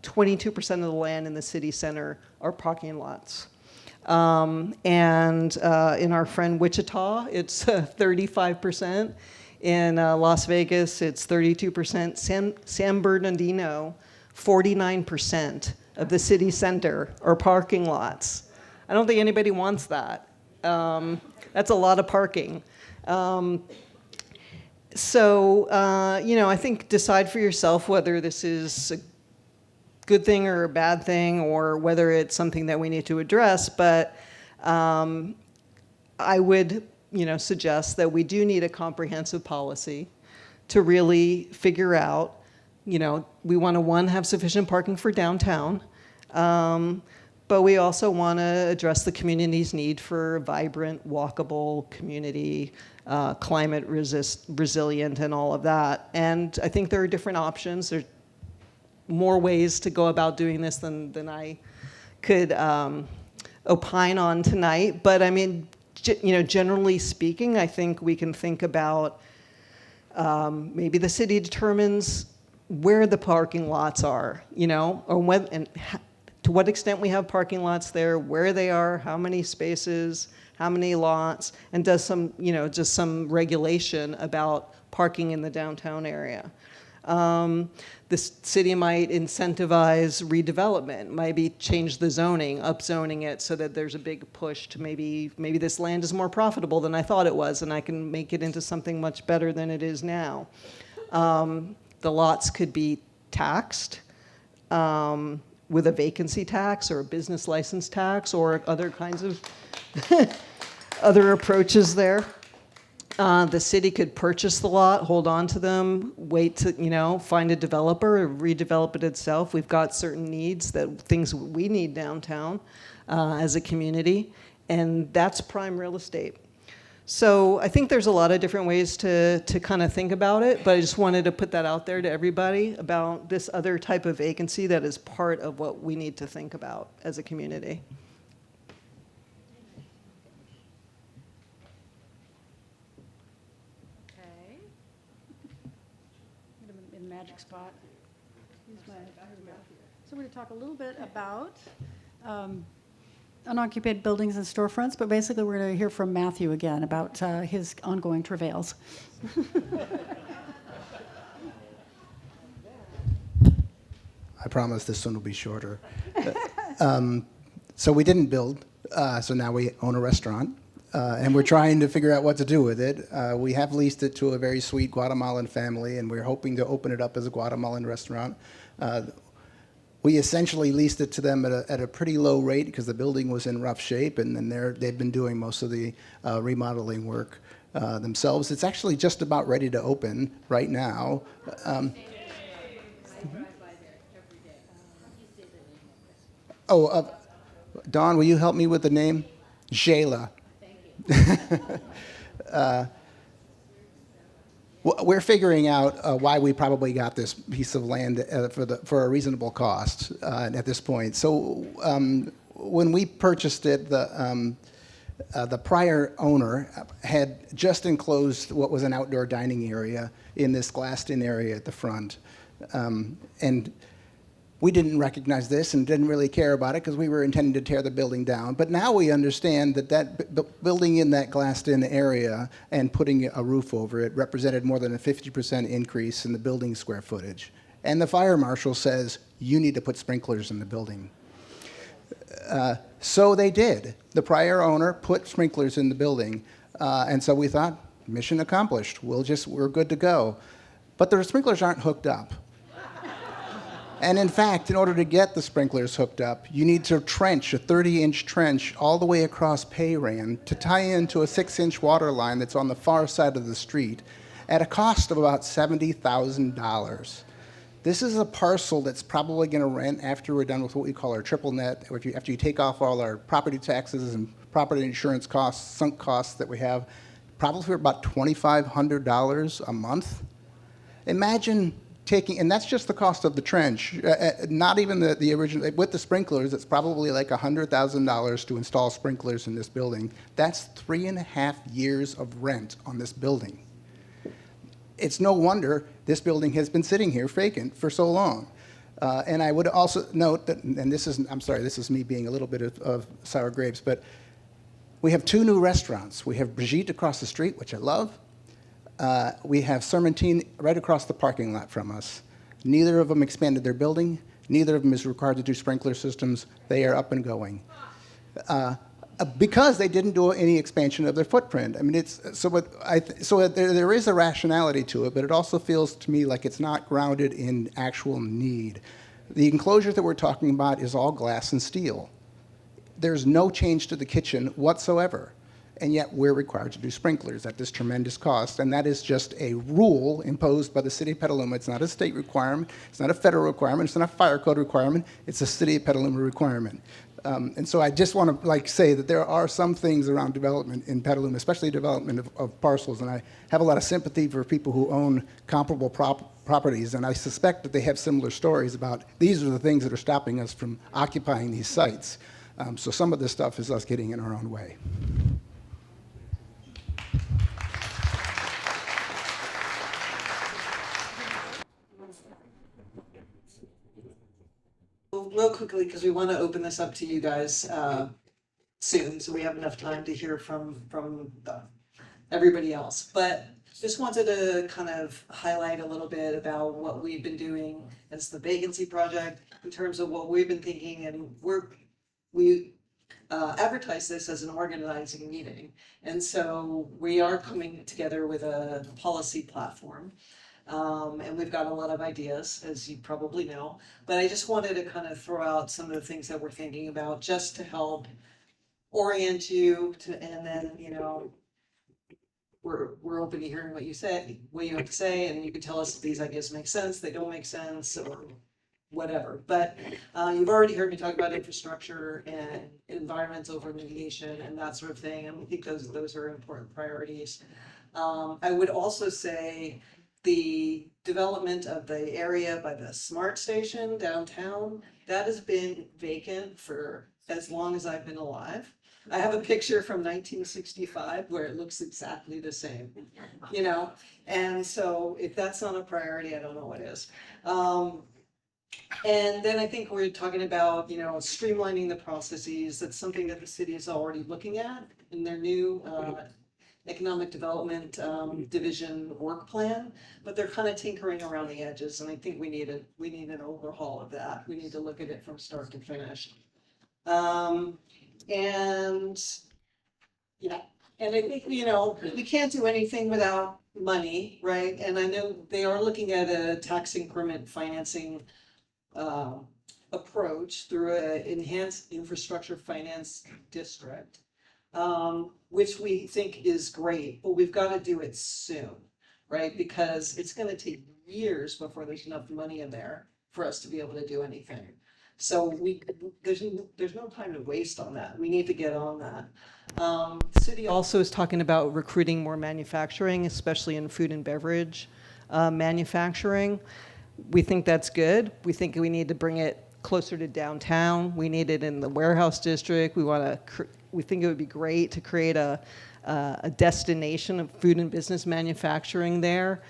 22% of the land in the city center are parking lots. And in our friend Wichita, it's 35%. In Las Vegas, it's 32%. San Bernardino, 49% of the city center are parking lots. I don't think anybody wants that. That's a lot of parking. So, I think decide for yourself whether this is a good thing or a bad thing, or whether it's something that we need to address. But I would, suggest that we do need a comprehensive policy to really figure out, we want to, one, have sufficient parking for downtown, but we also want to address the community's need for a vibrant, walkable community, climate resilient, and all of that. And I think there are different options. There's more ways to go about doing this than I could opine on tonight. But I mean, generally speaking, I think we can think about maybe the city determines where the parking lots are, or when, and to what extent we have parking lots there, where they are, how many spaces, how many lots, and does some, just some regulation about parking in the downtown area. The city might incentivize redevelopment, maybe change the zoning, upzoning it so that there's a big push to maybe this land is more profitable than I thought it was, and I can make it into something much better than it is now. The lots could be taxed with a vacancy tax or a business license tax or other kinds of other approaches there. The city could purchase the lot, hold on to them, wait to, find a developer or redevelop it itself. We've got certain needs, things we need downtown as a community, and that's prime real estate. So I think there's a lot of different ways to kind of think about it, but I just wanted to put that out there to everybody about this other type of vacancy that is part of what we need to think about as a community. Okay. In the magic spot. So we're going to talk a little bit about unoccupied buildings and storefronts, but basically we're going to hear from Matthew again about his ongoing travails. I promise this one will be shorter. So we didn't build, so now we own a restaurant, and we're trying to figure out what to do with it. We have leased it to a very sweet Guatemalan family, and we're hoping to open it up as a Guatemalan restaurant. We essentially leased it to them at a pretty low rate because the building was in rough shape, and then they've been doing most of the remodeling work themselves. It's actually just about ready to open right now. Dawn, will you help me with the name? Jayla. Thank you. We're figuring out why we probably got this piece of land for a reasonable cost at this point. So when we purchased it, the prior owner had just enclosed what was an outdoor dining area in this glassed-in area at the front, and we didn't recognize this and didn't really care about it because we were intending to tear the building down. But now we understand that building in that glassed-in area and putting a roof over it represented more than a 50% increase in the building square footage. And the fire marshal says, you need to put sprinklers in the building. So they did. The prior owner put sprinklers in the building. And so we thought, mission accomplished. We're good to go. But the sprinklers aren't hooked up. And in fact, in order to get the sprinklers hooked up, you need to trench a 30-inch trench all the way across Payran to tie into a 6-inch water line that's on the far side of the street at a cost of about $70,000. This is a parcel that's probably going to rent after we're done with what we call our triple net, after you take off all our property taxes and property insurance costs, sunk costs that we have, probably for about $2,500 a month. Imagine and that's just the cost of the trench, not even the original. With the sprinklers, it's probably like $100,000 to install sprinklers in this building. That's 3.5 years of rent on this building. It's no wonder this building has been sitting here vacant for so long. And I would also note that, and this is me being a little bit of sour grapes, but we have 2 new restaurants. We have Brigitte across the street, which I love. We have Sermentine right across the parking lot from us. Neither of them expanded their building. Neither of them is required to do sprinkler systems. They are up and going. Because they didn't do any expansion of their footprint. I mean, there is a rationality to it, but it also feels to me like it's not grounded in actual need. The enclosure that we're talking about is all glass and steel. There's no change to the kitchen whatsoever. And yet we're required to do sprinklers at this tremendous cost, and that is just a rule imposed by the city of Petaluma. It's not a state requirement, it's not a federal requirement, it's not a fire code requirement, it's a city of Petaluma requirement. And so I just want to say that there are some things around development in Petaluma, especially development of parcels, and I have a lot of sympathy for people who own comparable properties, and I suspect that they have similar stories about these are the things that are stopping us from occupying these sites. So some of this stuff is us getting in our own way. So real quickly, because we want to open this up to you guys soon, so we have enough time to hear from everybody else. But just wanted to kind of highlight a little bit about what we've been doing as the Vacancy Project in terms of what we've been thinking, and we advertise this as an organizing meeting. And so we are coming together with a policy platform. And we've got a lot of ideas, as you probably know. But I just wanted to kind of throw out some of the things that we're thinking about just to help orient you to, and then, you know, we're open to hearing what you say, what you have to say, and you can tell us if these ideas make sense, they don't make sense, or whatever. But you've already heard me talk about infrastructure and environmental remediation and that sort of thing, and I think those are important priorities. I would also say the development of the area by the SMART station downtown, that has been vacant for as long as I've been alive. I have a picture from 1965 where it looks exactly the same, you know? And so if that's not a priority, I don't know what is. And then I think we're talking about, you know, streamlining the processes. That's something that the city is already looking at in their new economic development division work plan, but they're kind of tinkering around the edges, and I think we need an overhaul of that. We need to look at it from start to finish. And yeah, and I think, you know, we can't do anything without money, right? And I know they are looking at a tax increment financing approach through an enhanced infrastructure finance district, which we think is great, but we've got to do it soon, right? Because it's going to take years before there's enough money in there for us to be able to do anything. So there's no time to waste on that. We need to get on that. The city also is talking about recruiting more manufacturing, especially in food and beverage manufacturing. We think that's good. We think we need to bring it closer to downtown. We need it in the warehouse district. We think it would be great to create a destination of food and business manufacturing there.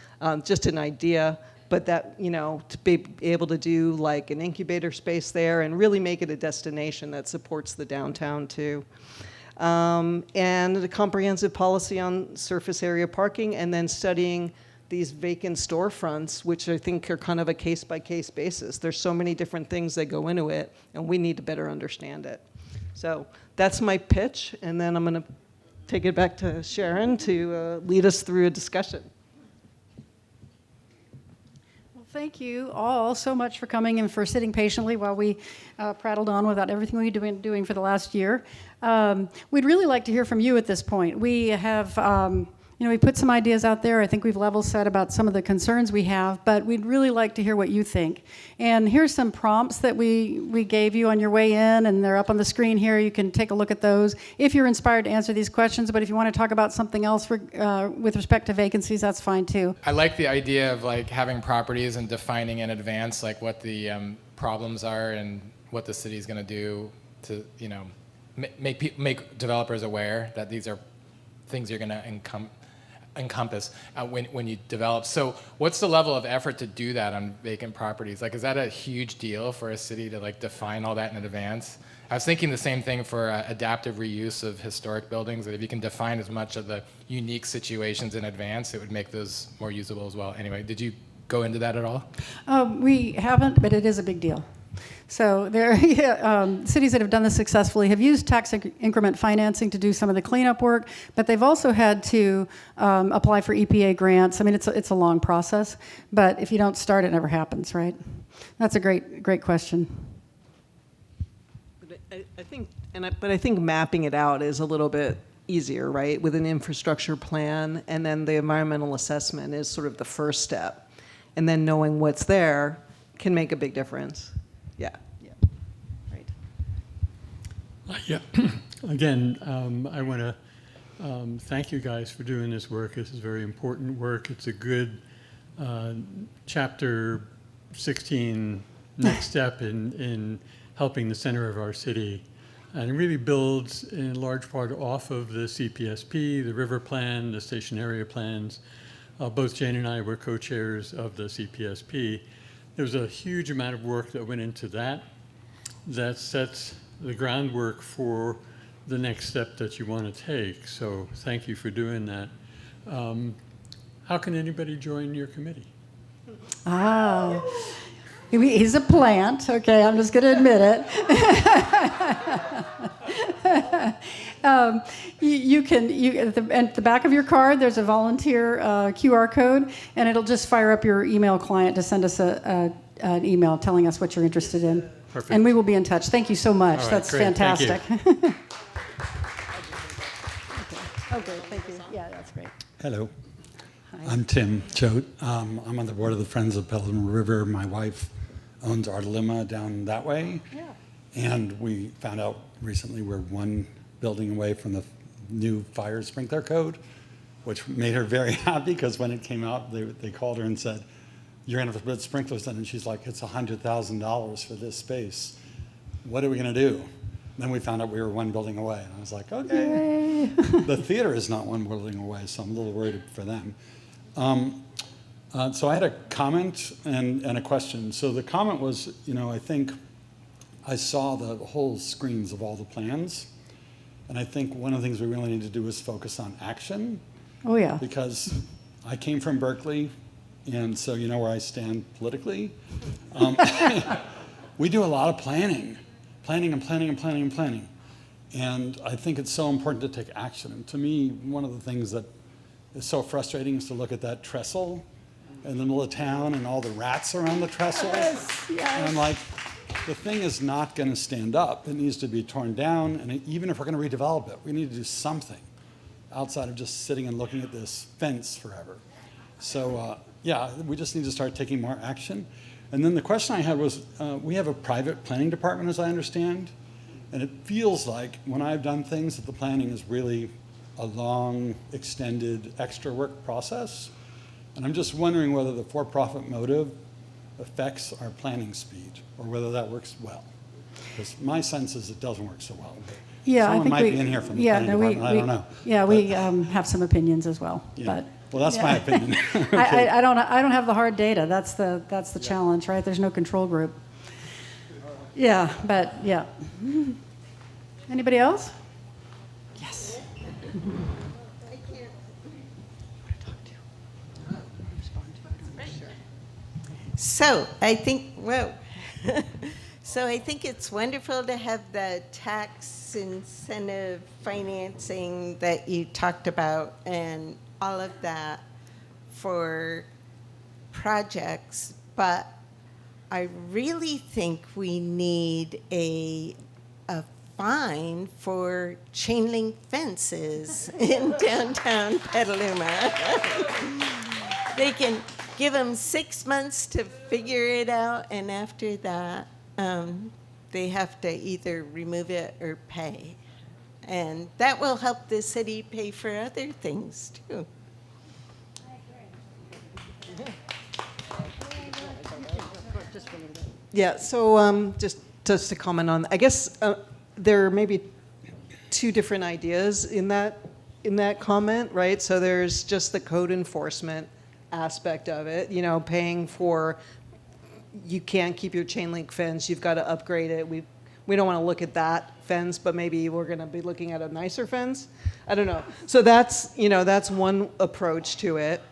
Just an idea, but that, you know, to be able to do like an incubator space there and really make it a destination that supports the downtown too. And a comprehensive policy on surface area parking, and then studying these vacant storefronts, which I think are kind of a case-by-case basis. There's so many different things that go into it, and we need to better understand it. So that's my pitch, and then I'm going to take it back to Sharon to lead us through a discussion. Well, thank you all so much for coming and for sitting patiently while we prattled on without everything we've been doing for the last year. We'd really like to hear from you at this point. We have you know, we put some ideas out there. I think we've level set about some of the concerns we have, but we'd really like to hear what you think. And here's some prompts that we gave you on your way in, and they're up on the screen here. You can take a look at those if you're inspired to answer these questions, but if you want to talk about something else with respect to vacancies, that's fine too. I like the idea of like having properties and defining in advance like what the problems are and what the city is going to do to, you know, make developers aware that these are things you're going to encompass when you develop. So what's the level of effort to do that on vacant properties? Like, is that a huge deal for a city to like define all that in advance? I was thinking the same thing for adaptive reuse of historic buildings, that if you can define as much of the unique situations in advance, it would make those more usable as well. Anyway, did you go into that at all? We haven't, but it is a big deal. So there, cities that have done this successfully have used tax increment financing to do some of the cleanup work, but they've also had to apply for EPA grants. I mean, it's a long process, but if you don't start, it never happens, right? That's a great question. But I think mapping it out is a little bit easier, right? With an infrastructure plan, and then the environmental assessment is sort of the first step, and then knowing what's there can make a big difference. Yeah. Right. Yeah. Again, I want to thank you guys for doing this work. This is very important work. It's a good chapter 16 next step in helping the center of our city. And it really builds in large part off of the CPSP, the river plan, the station area plans. Both Jane and I were co-chairs of the CPSP. There was a huge amount of work that went into that that sets the groundwork for the next step that you want to take. So thank you for doing that. How can anybody join your committee? Ah, he's a plant. Okay, I'm just going to admit it. You can at the back of your card, there's a volunteer QR code, and it'll just fire up your email client to send us an email telling us what you're interested in. Perfect. And we will be in touch. Thank you so much. All right, That's great. Thank you. fantastic. Okay, thank you. Yeah, that's great. Hello. I'm Tim Choate. I'm on the board of the Friends of Petaluma River. My wife owns Artalima down that way. Yeah. And we found out recently we're one building away from the new fire sprinkler code, which made her very happy because when it came out, they called her and said, "You're going to have to put sprinklers in." And she's like, "It's $100,000 for this space. What are we going to do?" Then we found out we were one building away. And I was like, okay. The theater is not one building away, so I'm a little worried for them. So I had a comment and a question. So the comment was, I think I saw the whole screens of all the plans. And I think one of the things we really need to do is focus on action. Oh, yeah. Because I came from Berkeley, and so you know where I stand politically. We do a lot of planning. Planning. And I think it's so important to take action. And to me, one of the things that is so frustrating is to look at that trestle in the middle of town and all the rats around the trestle. Yes. And I'm like, the thing is not going to stand up. It needs to be torn down. And even if we're going to redevelop it, we need to do something outside of just sitting and looking at this fence forever. So, we just need to start taking more action. And then the question I had was, we have a private planning department, as I understand, and it feels like when I've done things that the planning is really a long, extended, extra work process. And I'm just wondering whether the for-profit motive affects our planning speed, or whether that works well. Because my sense is it doesn't work so well. Yeah, Someone I think might be in here from the planning department, I don't know. Yeah, we have some opinions as well. Yeah. But Well, that's my opinion. Okay. I don't have the hard data. That's the challenge, right? There's no control group. Yeah, but yeah. Anybody else? Yes. So I think, so I think it's wonderful to have the tax incentive financing that you talked about and all of that for projects, but I really think we need a fine for chain link fences in downtown Petaluma. They can give them 6 months to figure it out, and after that, they have to either remove it or pay. And that will help the city pay for other things, too. Yeah, so just to comment on, I guess there may be two different ideas in that comment, right? So there's just the code enforcement aspect of it, paying for, you can't keep your chain link fence, you've got to upgrade it. We don't want to look at that fence, but maybe we're going to be looking at a nicer fence. I don't know. So that's one approach to it.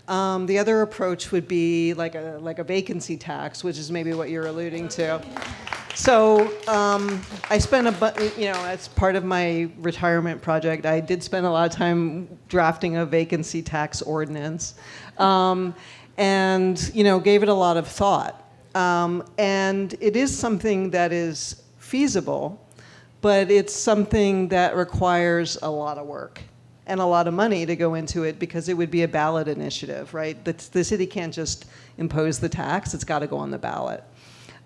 The other approach would be like a vacancy tax, which is maybe what you're alluding to. So I spent as part of my retirement project, I did spend a lot of time drafting a vacancy tax ordinance, and gave it a lot of thought. And it is something that is feasible, but it's something that requires a lot of work and a lot of money to go into it, because it would be a ballot initiative, right? The city can't just impose the tax, it's got to go on the ballot.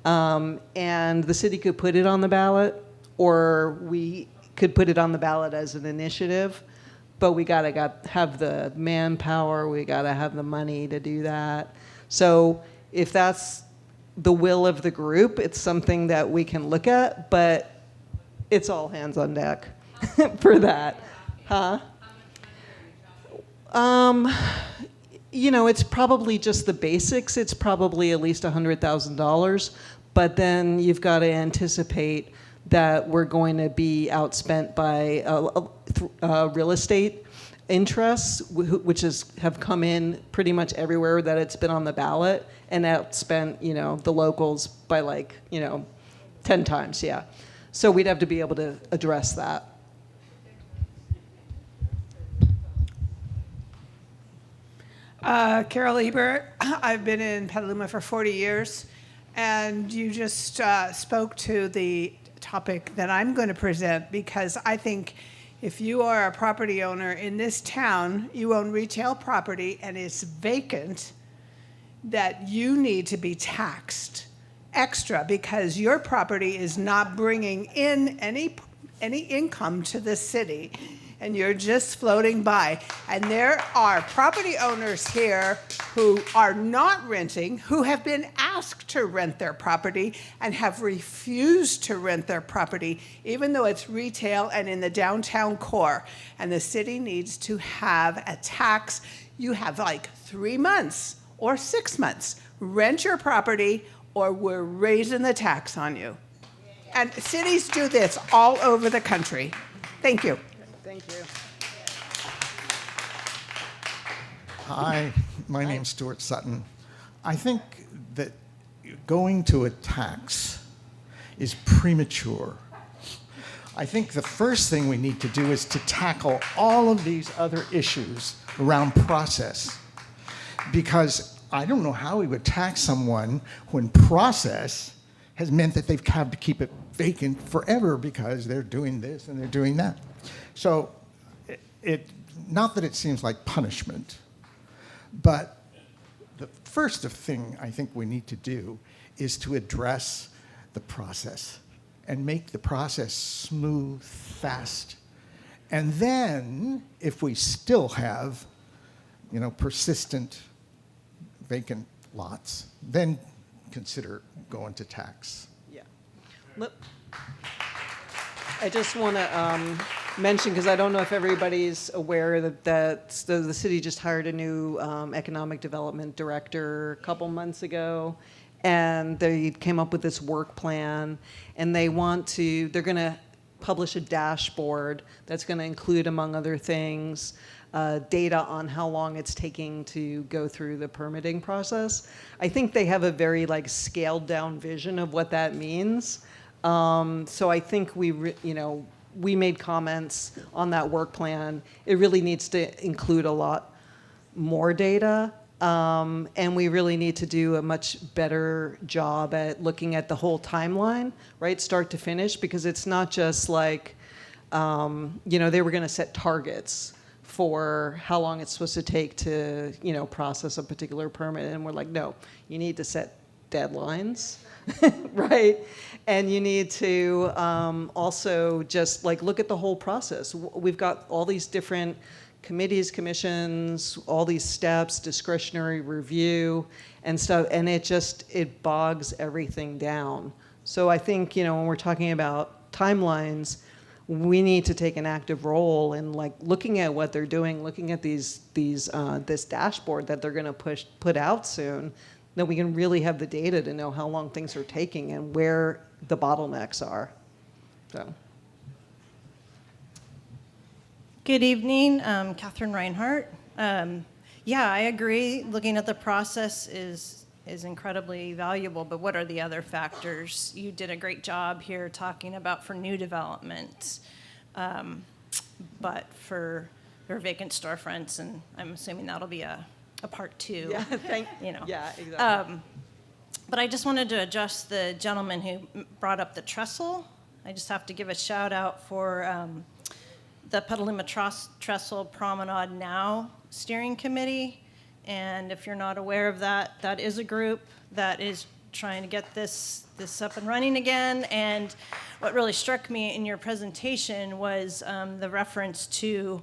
And the city could put it on the ballot, or we could put it on the ballot as an initiative, but we gotta have the manpower, we gotta have the money to do that. So if that's the will of the group, it's something that we can look at, but it's all hands on deck for that. Huh? It's probably just the basics. It's probably at least $100,000, but then you've got to anticipate that we're going to be outspent by real estate interests, which have come in pretty much everywhere that it's been on the ballot, and outspent, the locals by 10 times, yeah. So we'd have to be able to address that. Carol Ebert. I've been in Petaluma for 40 years, and you just spoke to the topic that I'm going to present, because I think if you are a property owner in this town, you own retail property and it's vacant, that you need to be taxed extra because your property is not bringing in any income to the city, and you're just floating by. And there are property owners here who are not renting, who have been asked to rent their property and have refused to rent their property, even though it's retail and in the downtown core. And the city needs to have a tax. You have 3 months or 6 months. Rent your property, or we're raising the tax on you. And cities do this all over the country. Thank you. Thank you. Hi, my name's Stuart Sutton. I think that going to a tax is premature. I think the first thing we need to do is to tackle all of these other issues around process, because I don't know how we would tax someone when process has meant that they've had to keep it vacant forever because they're doing this and they're doing that. So not that it seems like punishment, but the first thing I think we need to do is to address the process and make the process smooth, fast. And then if we still have, persistent vacant lots, then consider going to tax. Yeah. I just want to mention, because I don't know if everybody's aware that the city just hired a new economic development director a couple months ago, and they came up with this work plan, and they're going to publish a dashboard that's going to include, among other things, data on how long it's taking to go through the permitting process. I think they have a very scaled down vision of what that means. So I think we made comments on that work plan. It really needs to include a lot more data, and we really need to do a much better job at looking at the whole timeline, right, start to finish, because it's not just they were going to set targets for how long it's supposed to take to, process a particular permit. And we're like, no, you need to set deadlines, right? And you need to also just look at the whole process. We've got all these different committees, commissions, all these steps, discretionary review and stuff, and it bogs everything down. So I think, when we're talking about timelines, we need to take an active role in looking at what they're doing, looking at this dashboard that they're going to put out soon, that we can really have the data to know how long things are taking and where the bottlenecks are. So. Good evening, Catherine Reinhardt. Yeah, I agree. Looking at the process is incredibly valuable, but what are the other factors? You did a great job here talking about for new development, but for vacant storefronts, and I'm assuming that'll be a part two. Yeah, yeah, exactly. But I just wanted to address the gentleman who brought up the trestle. I just have to give a shout out for the Petaluma Trestle Promenade Now Steering Committee. And if you're not aware of that, that is a group that is trying to get this up and running again. And what really struck me in your presentation was the reference to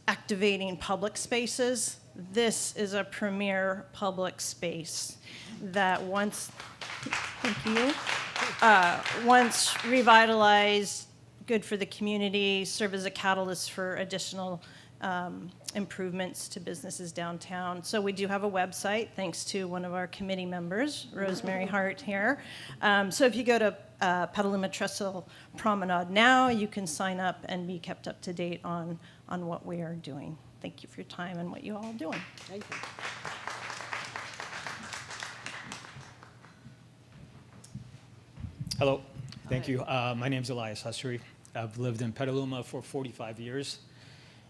activating public spaces. This is a premier public space that once revitalized, good for the community, serve as a catalyst for additional improvements to businesses downtown. So we do have a website, thanks to one of our committee members, Rosemary Hart here. So if you go to Petaluma Trestle Promenade now, you can sign up and be kept up to date on what we are doing. Thank you for your time and what you all are doing. Thank you. Hello, thank you. My name's Elias Hussery. I've lived in Petaluma for 45 years.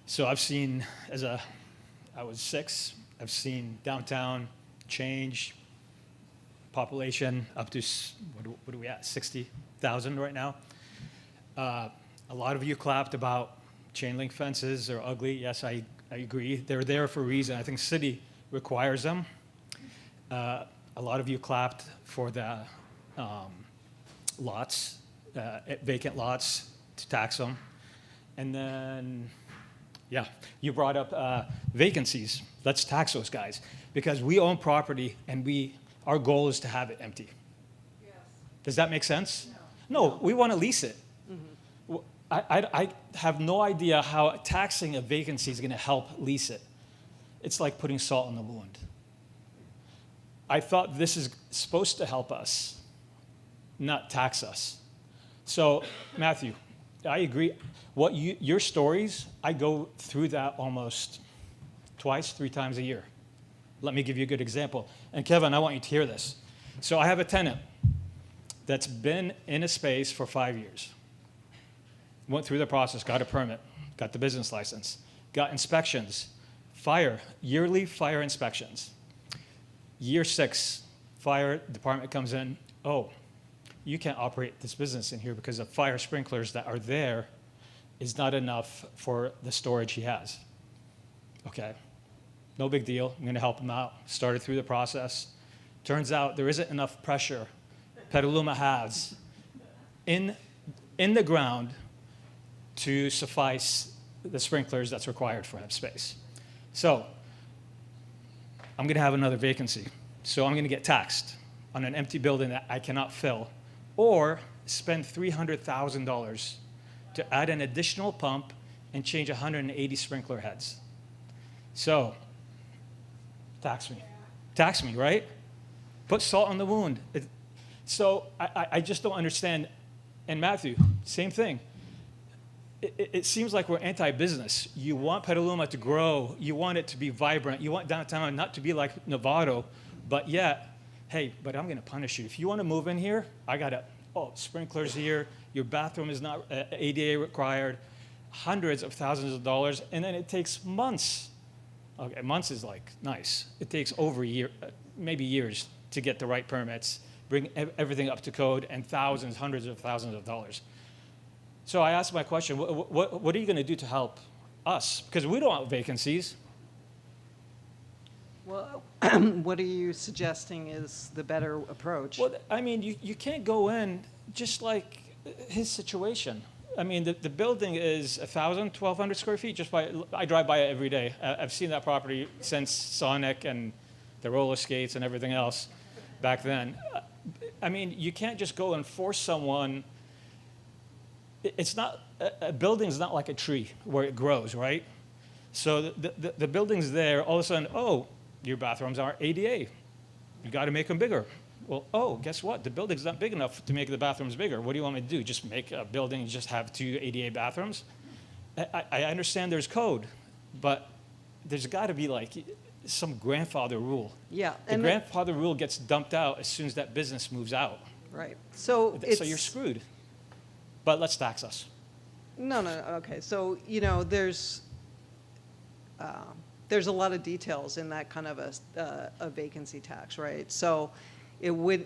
So I've seen, I was 6, I've seen downtown change, population up to, what are we at, 60,000 right now. A lot of you clapped about chain link fences are ugly. Yes, I agree. They're there for a reason. I think city requires them. A lot of you clapped for the lots, vacant lots, to tax them. And then, yeah, you brought up vacancies. Let's tax those guys because we own property and our goal is to have it empty. Yes. Does that make sense? No, we want to lease it. Mm-hmm. I have no idea how taxing a vacancy is going to help lease it. It's like putting salt in the wound. I thought this is supposed to help us, not tax us. So, Matthew, I agree. Your stories, I go through that almost twice, 3 times a year. Let me give you a good example. And Kevin, I want you to hear this. So I have a tenant that's been in a space for 5 years. Went through the process, got a permit, got the business license, got inspections, yearly fire inspections. Year 6, fire department comes in, oh, you can't operate this business in here because the fire sprinklers that are there is not enough for the storage he has. Okay, no big deal. I'm going to help him out. Started through the process. Turns out there isn't enough pressure Petaluma has in the ground to suffice the sprinklers that's required for that space. So I'm going to have another vacancy. So I'm going to get taxed on an empty building that I cannot fill, or spend $300,000 to add an additional pump and change 180 sprinkler heads. So, tax me, right? Put salt on the wound. So I just don't understand. And Matthew, same thing. It seems like we're anti-business. You want Petaluma to grow. You want it to be vibrant. You want downtown not to be like Novato, but yet, hey, but I'm going to punish you. If you want to move in here, I got to, sprinklers here. Your bathroom is not ADA required. Hundreds of thousands of dollars, and then it takes months. Okay, months is like nice. It takes over a year, maybe years, to get the right permits, bring everything up to code, and hundreds of thousands of dollars. So I asked my question, what are you going to do to help us? Because we don't want vacancies. Well, what are you suggesting is the better approach? Well, I mean, you can't go in just like his situation. I mean, the building is 1,000, 1,200 square feet. I drive by it every day. I've seen that property since Sonic and the roller skates and everything else back then. I mean, you can't just go and force someone. It's not, a building's not like a tree where it grows, right? So the building's there, all of a sudden, your bathrooms aren't ADA. You got to make them bigger. Well, guess what? The building's not big enough to make the bathrooms bigger. What do you want me to do? Just make a building and just have 2 ADA bathrooms? I understand there's code, but there's got to be like some grandfather rule. Yeah. The grandfather rule gets dumped out as soon as that business moves out. Right. So you're screwed. But let's tax us. No. Okay. So, there's a lot of details in that kind of a vacancy tax, right? So it would,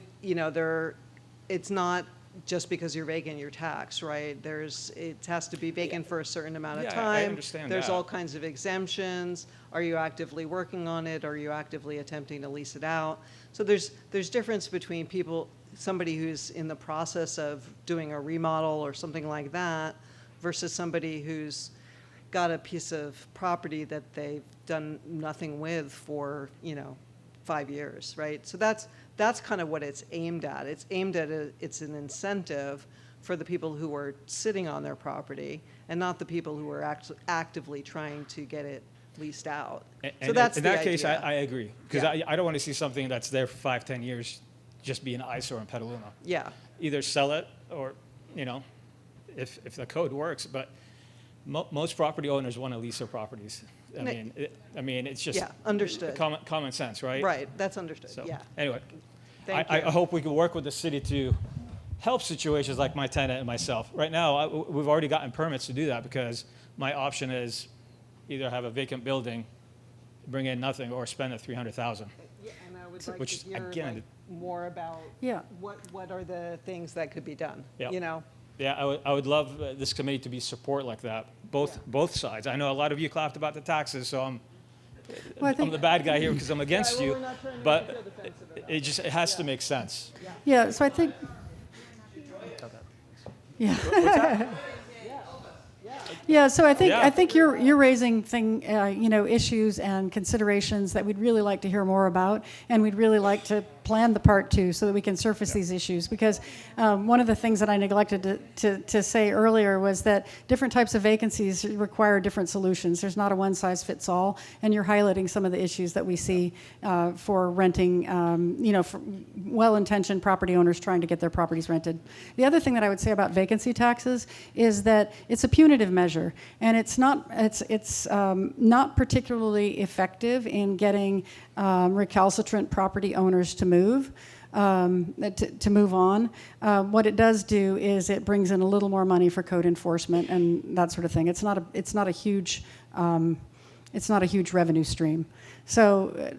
it's not just because you're vacant, you're taxed, right? It has to be vacant for a certain amount of time. I understand There's that. all kinds of exemptions. Are you actively working on it? Are you actively attempting to lease it out? So there's difference between somebody who's in the process of doing a remodel or something like that versus somebody who's got a piece of property that they've done nothing with for 5 years, right? So that's kind of what it's aimed at. It's aimed at it's an incentive for the people who are sitting on their property and not the people who are actively trying to get it leased out. And So that's in the that case, idea. I agree, because Yeah. I don't want to see something that's there for 5, 10 years just be an eyesore in Petaluma. Yeah. Either sell it or, you know, if the code works, but most property owners want to lease their properties. I mean, it's just Yeah, understood. common sense, right? Right, that's understood, So, yeah. anyway, Thank I you. hope we can work with the city to help situations like my tenant and myself. Right now, we've already gotten permits to do that because my option is either have a vacant building, bring in nothing, or spend the $300,000. Yeah, and I would like Which, to hear again, more about Yeah. what are the things that could be done, Yeah. you know? Yeah, I would love this committee to be support like that, both sides. I know a lot of you clapped about the taxes, so Well, I I'm think, the bad guy here because I'm against well, you. we're not trying to But feel defensive about it has to make sense. yeah, so I think, yeah. Yeah, so I Yeah. think you're raising issues and considerations that we'd really like to hear more about, and we'd really like to plan the part two so that we can surface these issues. Because one of the things that I neglected to say earlier was that different types of vacancies require different solutions. There's not a one size fits all, and you're highlighting some of the issues that we see for renting, for well-intentioned property owners trying to get their properties rented. The other thing that I would say about vacancy taxes is that it's a punitive measure, and it's not particularly effective in getting recalcitrant property owners to move on. What it does do is it brings in a little more money for code enforcement and that sort of thing. It's not a huge revenue stream. So,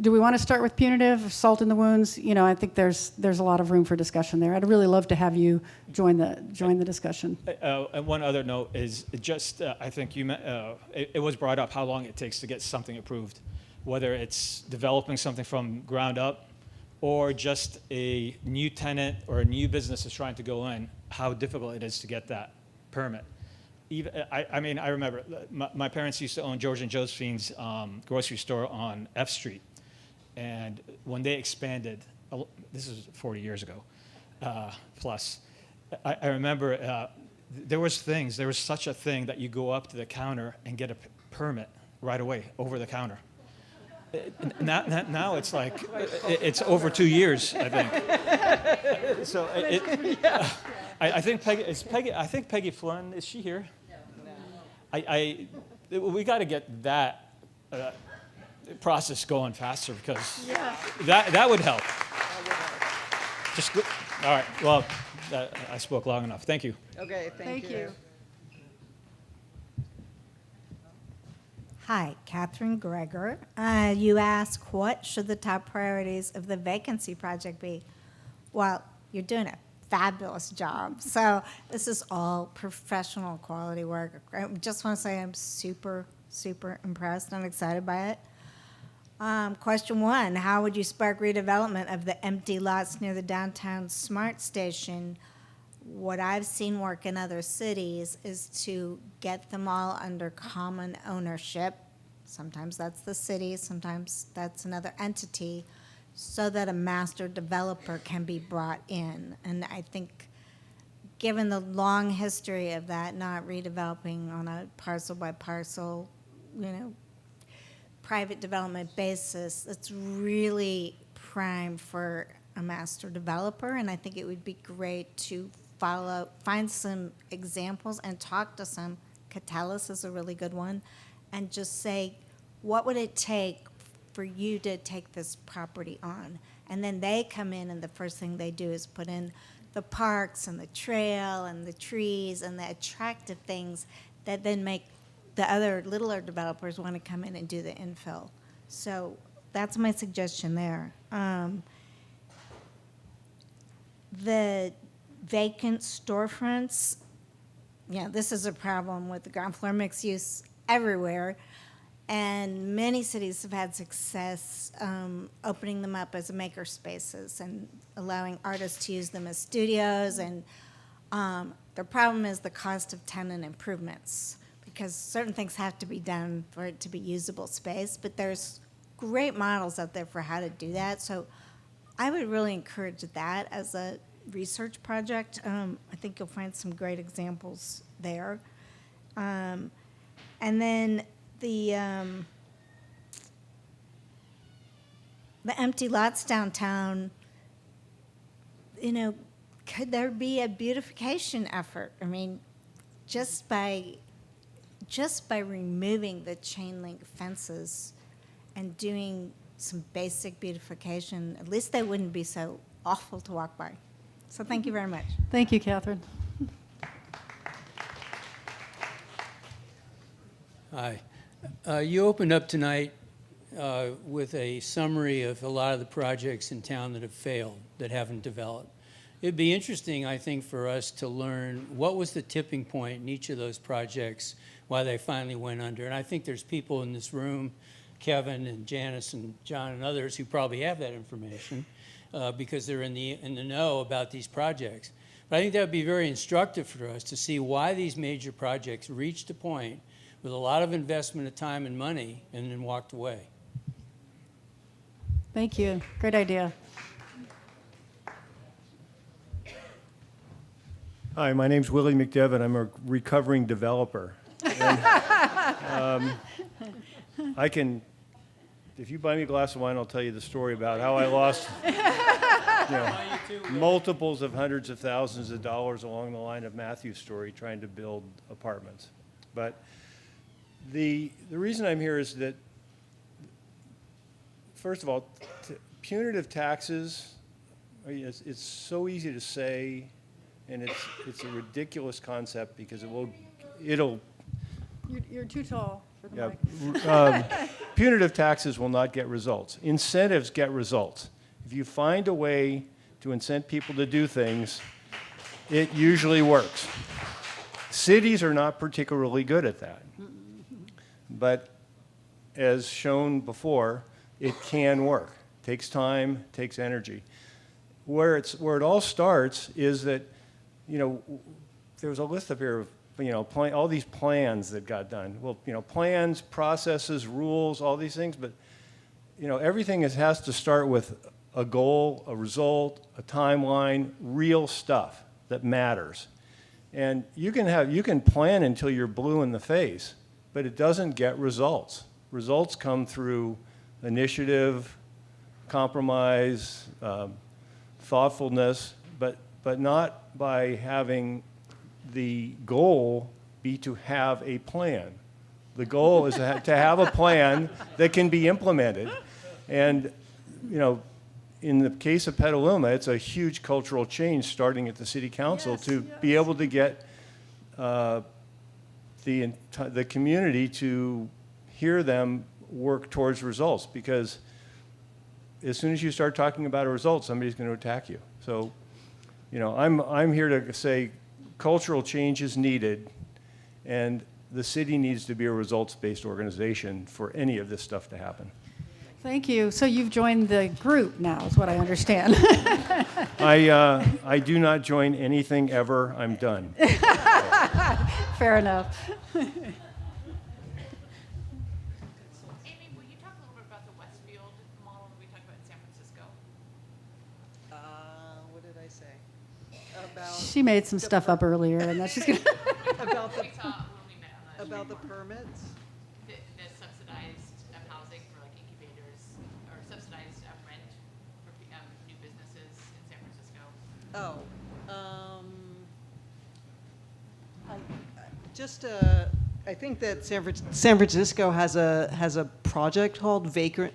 do we want to start with punitive, salt in the wounds? I think there's a lot of room for discussion there. I'd really love to have you join the discussion. And one other note is just I think it was brought up how long it takes to get something approved, whether it's developing something from ground up or just a new tenant or a new business is trying to go in, how difficult it is to get that permit. I remember my parents used to own George and Josephine's grocery store on F Street. And when they expanded, this is 40 years ago plus, I remember there was such a thing that you go up to the counter and get a permit right away over the counter. Now it's like, it's over 2 years, I think. So I think Peggy Flynn, is she here? We got to get that process going faster because that would help. All right. Well, I spoke long enough. Thank you. Okay, thank you. Hi, Catherine Gregor. You ask, what should the top priorities of the Vacancy Project be? Well, you're doing a fabulous job. So this is all professional quality work. I just want to say I'm super, super impressed and excited by it. Question 1, how would you spark redevelopment of the empty lots near the downtown smart station? What I've seen work in other cities is to get them all under common ownership. Sometimes that's the city, sometimes that's another entity, so that a master developer can be brought in. And I think given the long history of that, not redeveloping on a parcel by parcel, private development basis, it's really prime for a master developer. And I think it would be great to find some examples and talk to some. Catalyst is a really good one. And just say, what would it take for you to take this property on? And then they come in and the first thing they do is put in the parks and the trail and the trees and the attractive things that then make the other littler developers want to come in and do the infill. So that's my suggestion there. The vacant storefronts, this is a problem with the ground floor mixed use everywhere. And many cities have had success opening them up as maker spaces and allowing artists to use them as studios. And the problem is the cost of tenant improvements, because certain things have to be done for it to be usable space. But there's great models out there for how to do that. So I would really encourage that as a research project. I think you'll find some great examples there. And then the empty lots downtown, you know, could there be a beautification effort? I mean, just by removing the chain link fences and doing some basic beautification, at least they wouldn't be so awful to walk by. So thank you very much. Thank you, Catherine. Hi. You opened up tonight with a summary of a lot of the projects in town that have failed, that haven't developed. It'd be interesting, I think, for us to learn what was the tipping point in each of those projects, why they finally went under. And I think there's people in this room, Kevin and Janice and John and others, who probably have that information because they're in the know about these projects. But I think that would be very instructive for us to see why these major projects reached a point with a lot of investment of time and money and then walked away. Thank you. Great idea. Hi, my name's Willie McDevitt. I'm a recovering developer. And, I can, if you buy me a glass of wine, I'll tell you the story about how I lost multiples of hundreds of thousands of dollars along the line of Matthew's story trying to build apartments. But the reason I'm here is that, first of all, punitive taxes, it's so easy to say, and it's a ridiculous concept because it'll. You're too tall for the mic. Punitive taxes will not get results. Incentives get results. If you find a way to incent people to do things, it usually works. Cities are not particularly good at that. But as shown before, it can work. It takes time, takes energy. Where it all starts is that, there was a list up here of, all these plans that got done. Well, plans, processes, rules, all these things, but, everything has to start with a goal, a result, a timeline, real stuff that matters. And you can plan until you're blue in the face, but it doesn't get results. Results come through initiative, compromise, thoughtfulness, but not by having the goal be to have a plan. The goal is to have a plan that can be implemented. And, in the case of Petaluma, it's a huge cultural change starting at the city council to be able to get the community to hear them work towards results, because as soon as you start talking about a result, somebody's going to attack you. So, I'm here to say cultural change is needed, and the city needs to be a results-based organization for any of this stuff to happen. Thank you. So you've joined the group now, is what I understand. I do not join anything ever. I'm done. Fair enough. Amy, will you talk a little bit about the Westfield model that we talked about in San Francisco? What did I say? She made some stuff up earlier, and that's just gonna. About the permits. The subsidized housing for like incubators, or subsidized rent for new businesses in San Francisco. I think that San Francisco has a project called Vacant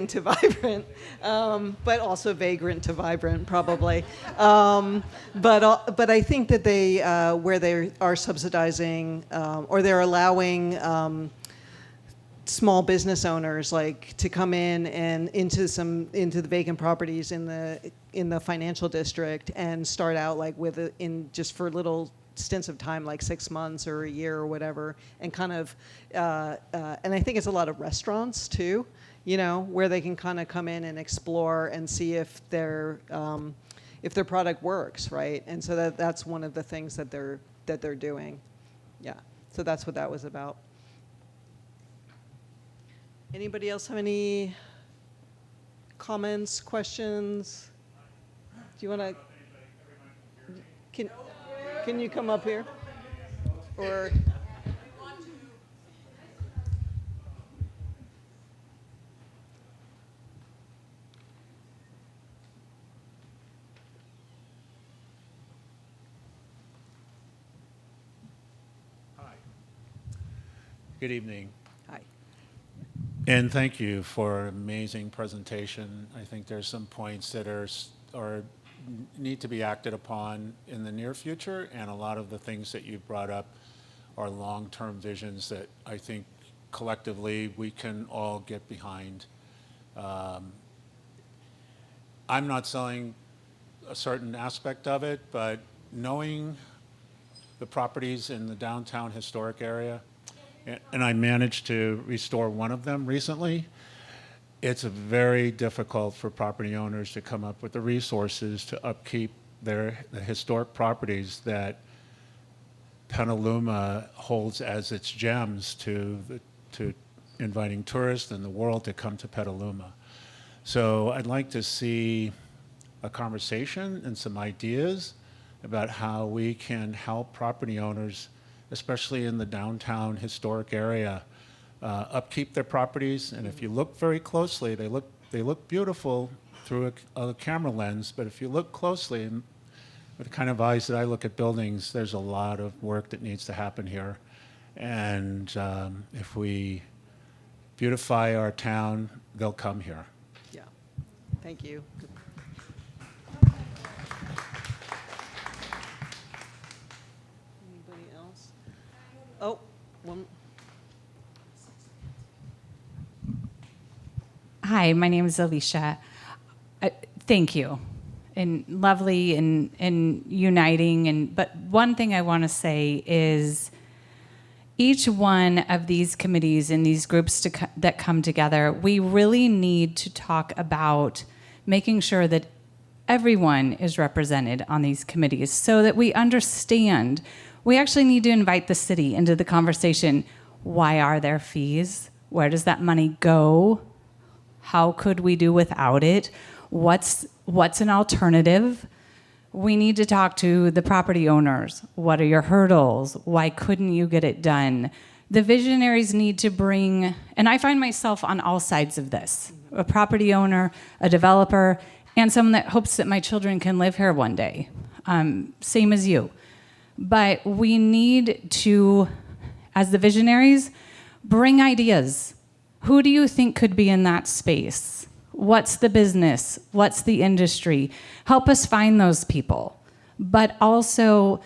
to Vibrant, but also Vagrant to Vibrant, probably. But I think that they where they are subsidizing or they're allowing small business owners to come in and into the vacant properties in the financial district and start out just for little stints of time, like 6 months or a year or whatever, and kind of and I think it's a lot of restaurants too, where they can kind of come in and explore and see if their product works, right? And so that's one of the things that they're doing. Yeah. So that's what that was about. Anybody else have any comments, questions? Do you want to? Can you come up here? Or Good evening. Hi. And thank you for an amazing presentation. I think there's some points that are need to be acted upon in the near future, and a lot of the things that you brought up are long-term visions that I think collectively we can all get behind. I'm not selling a certain aspect of it, but knowing the properties in the downtown historic area, and I managed to restore one of them recently, it's very difficult for property owners to come up with the resources to upkeep the historic properties that Petaluma holds as its gems to inviting tourists and the world to come to Petaluma. So I'd like to see a conversation and some ideas about how we can help property owners, especially in the downtown historic area, upkeep their properties. And if you look very closely, they look beautiful through a camera lens, but if you look closely, and with the kind of eyes that I look at buildings, there's a lot of work that needs to happen here. And if we beautify our town, they'll come here. Yeah. Thank you. Anybody else? Oh, one. Hi, my name is Alicia. Thank you. And lovely and uniting. But one thing I want to say is each one of these committees and these groups that come together, we really need to talk about making sure that everyone is represented on these committees so that we understand. We actually need to invite the city into the conversation. Why are there fees? Where does that money go? How could we do without it? What's an alternative? We need to talk to the property owners. What are your hurdles? Why couldn't you get it done? The visionaries need to bring, and I find myself on all sides of this, a property owner, a developer, and someone that hopes that my children can live here one day. Same as you. But we need to, as the visionaries, bring ideas. Who do you think could be in that space? What's the business? What's the industry? Help us find those people. But also,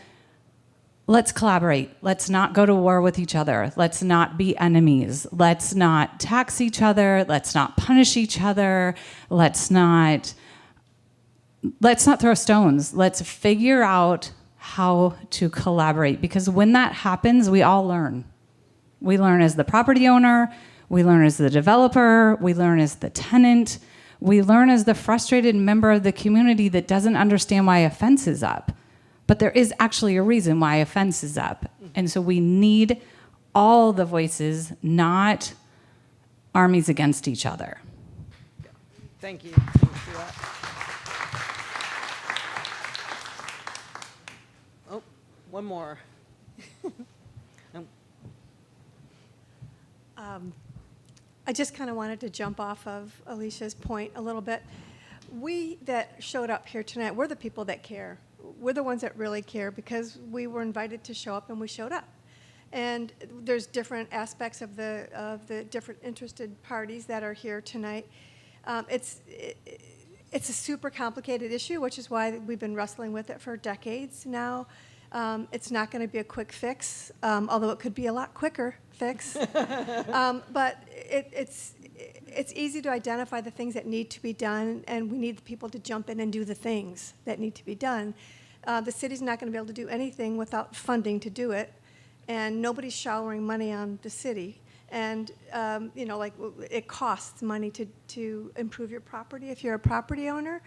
let's collaborate. Let's not go to war with each other. Let's not be enemies. Let's not tax each other. Let's not punish each other. Let's not throw stones. Let's figure out how to collaborate, because when that happens, we all learn. We learn as the property owner, we learn as the developer, we learn as the tenant, we learn as the frustrated member of the community that doesn't understand why a fence is up. But there is actually a reason why a fence is up. And so we need all the voices, not armies against each other. Thank you. Thanks for that. Oh, one more. I just kind of wanted to jump off of Alicia's point a little bit. We that showed up here tonight, we're the people that care. We're the ones that really care because we were invited to show up and we showed up. And there's different aspects of the different interested parties that are here tonight. It's a super complicated issue, which is why we've been wrestling with it for decades now. It's not going to be a quick fix, although it could be a lot quicker fix. But it's easy to identify the things that need to be done, and we need the people to jump in and do the things that need to be done. The city's not going to be able to do anything without funding to do it, and nobody's showering money on the city. And it costs money to improve your property if you're a property owner.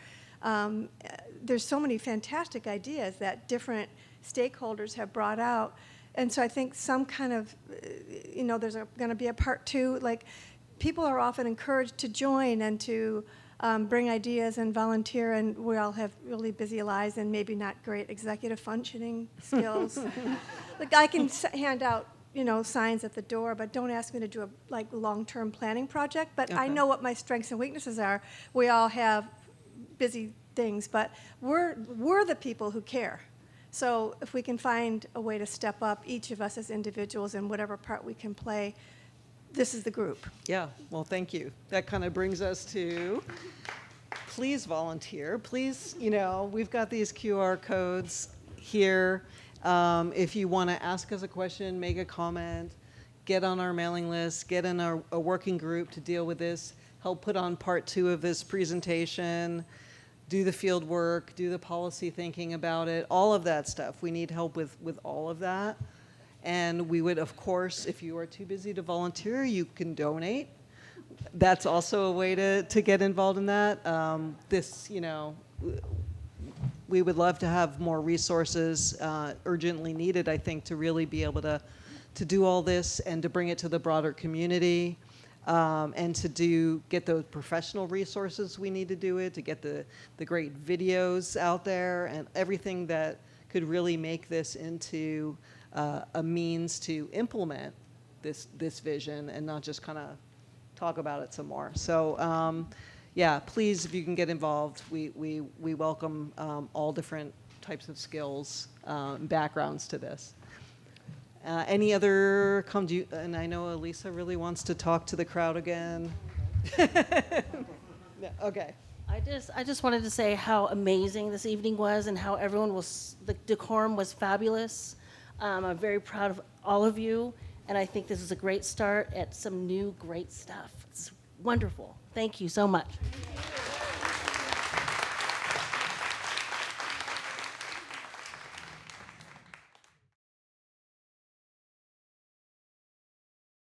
There's so many fantastic ideas that different stakeholders have brought out. And so I think some kind of, there's going to be a part two. Like, people are often encouraged to join and to bring ideas and volunteer, and we all have really busy lives and maybe not great executive functioning skills. Like, I can hand out, signs at the door, but don't ask me to do a long-term planning project. But I know what my strengths and weaknesses are. We all have busy things, but we're the people who care. So if we can find a way to step up, each of us as individuals, in whatever part we can play, this is the group. Yeah, well, thank you. That kind of brings us to, please volunteer. Please, we've got these QR codes here. If you want to ask us a question, make a comment, get on our mailing list, get in a working group to deal with this, help put on part 2 of this presentation, do the field work, do the policy thinking about it, all of that stuff. We need help with all of that. And we would, of course, if you are too busy to volunteer, you can donate. That's also a way to get involved in that. We would love to have more resources urgently needed, I think, to really be able to do all this and to bring it to the broader community, and to get those professional resources we need to do it, to get the great videos out there and everything that could really make this into a means to implement this vision and not just kind of talk about it some more. So yeah, please, if you can get involved, we welcome all different types of skills, backgrounds to this. Any other and I know Elisa really wants to talk to the crowd again. Yeah, okay. I just wanted to say how amazing this evening was and how the decorum was fabulous. I'm very proud of all of you, and I think this is a great start at some new great stuff. It's wonderful. Thank you so much.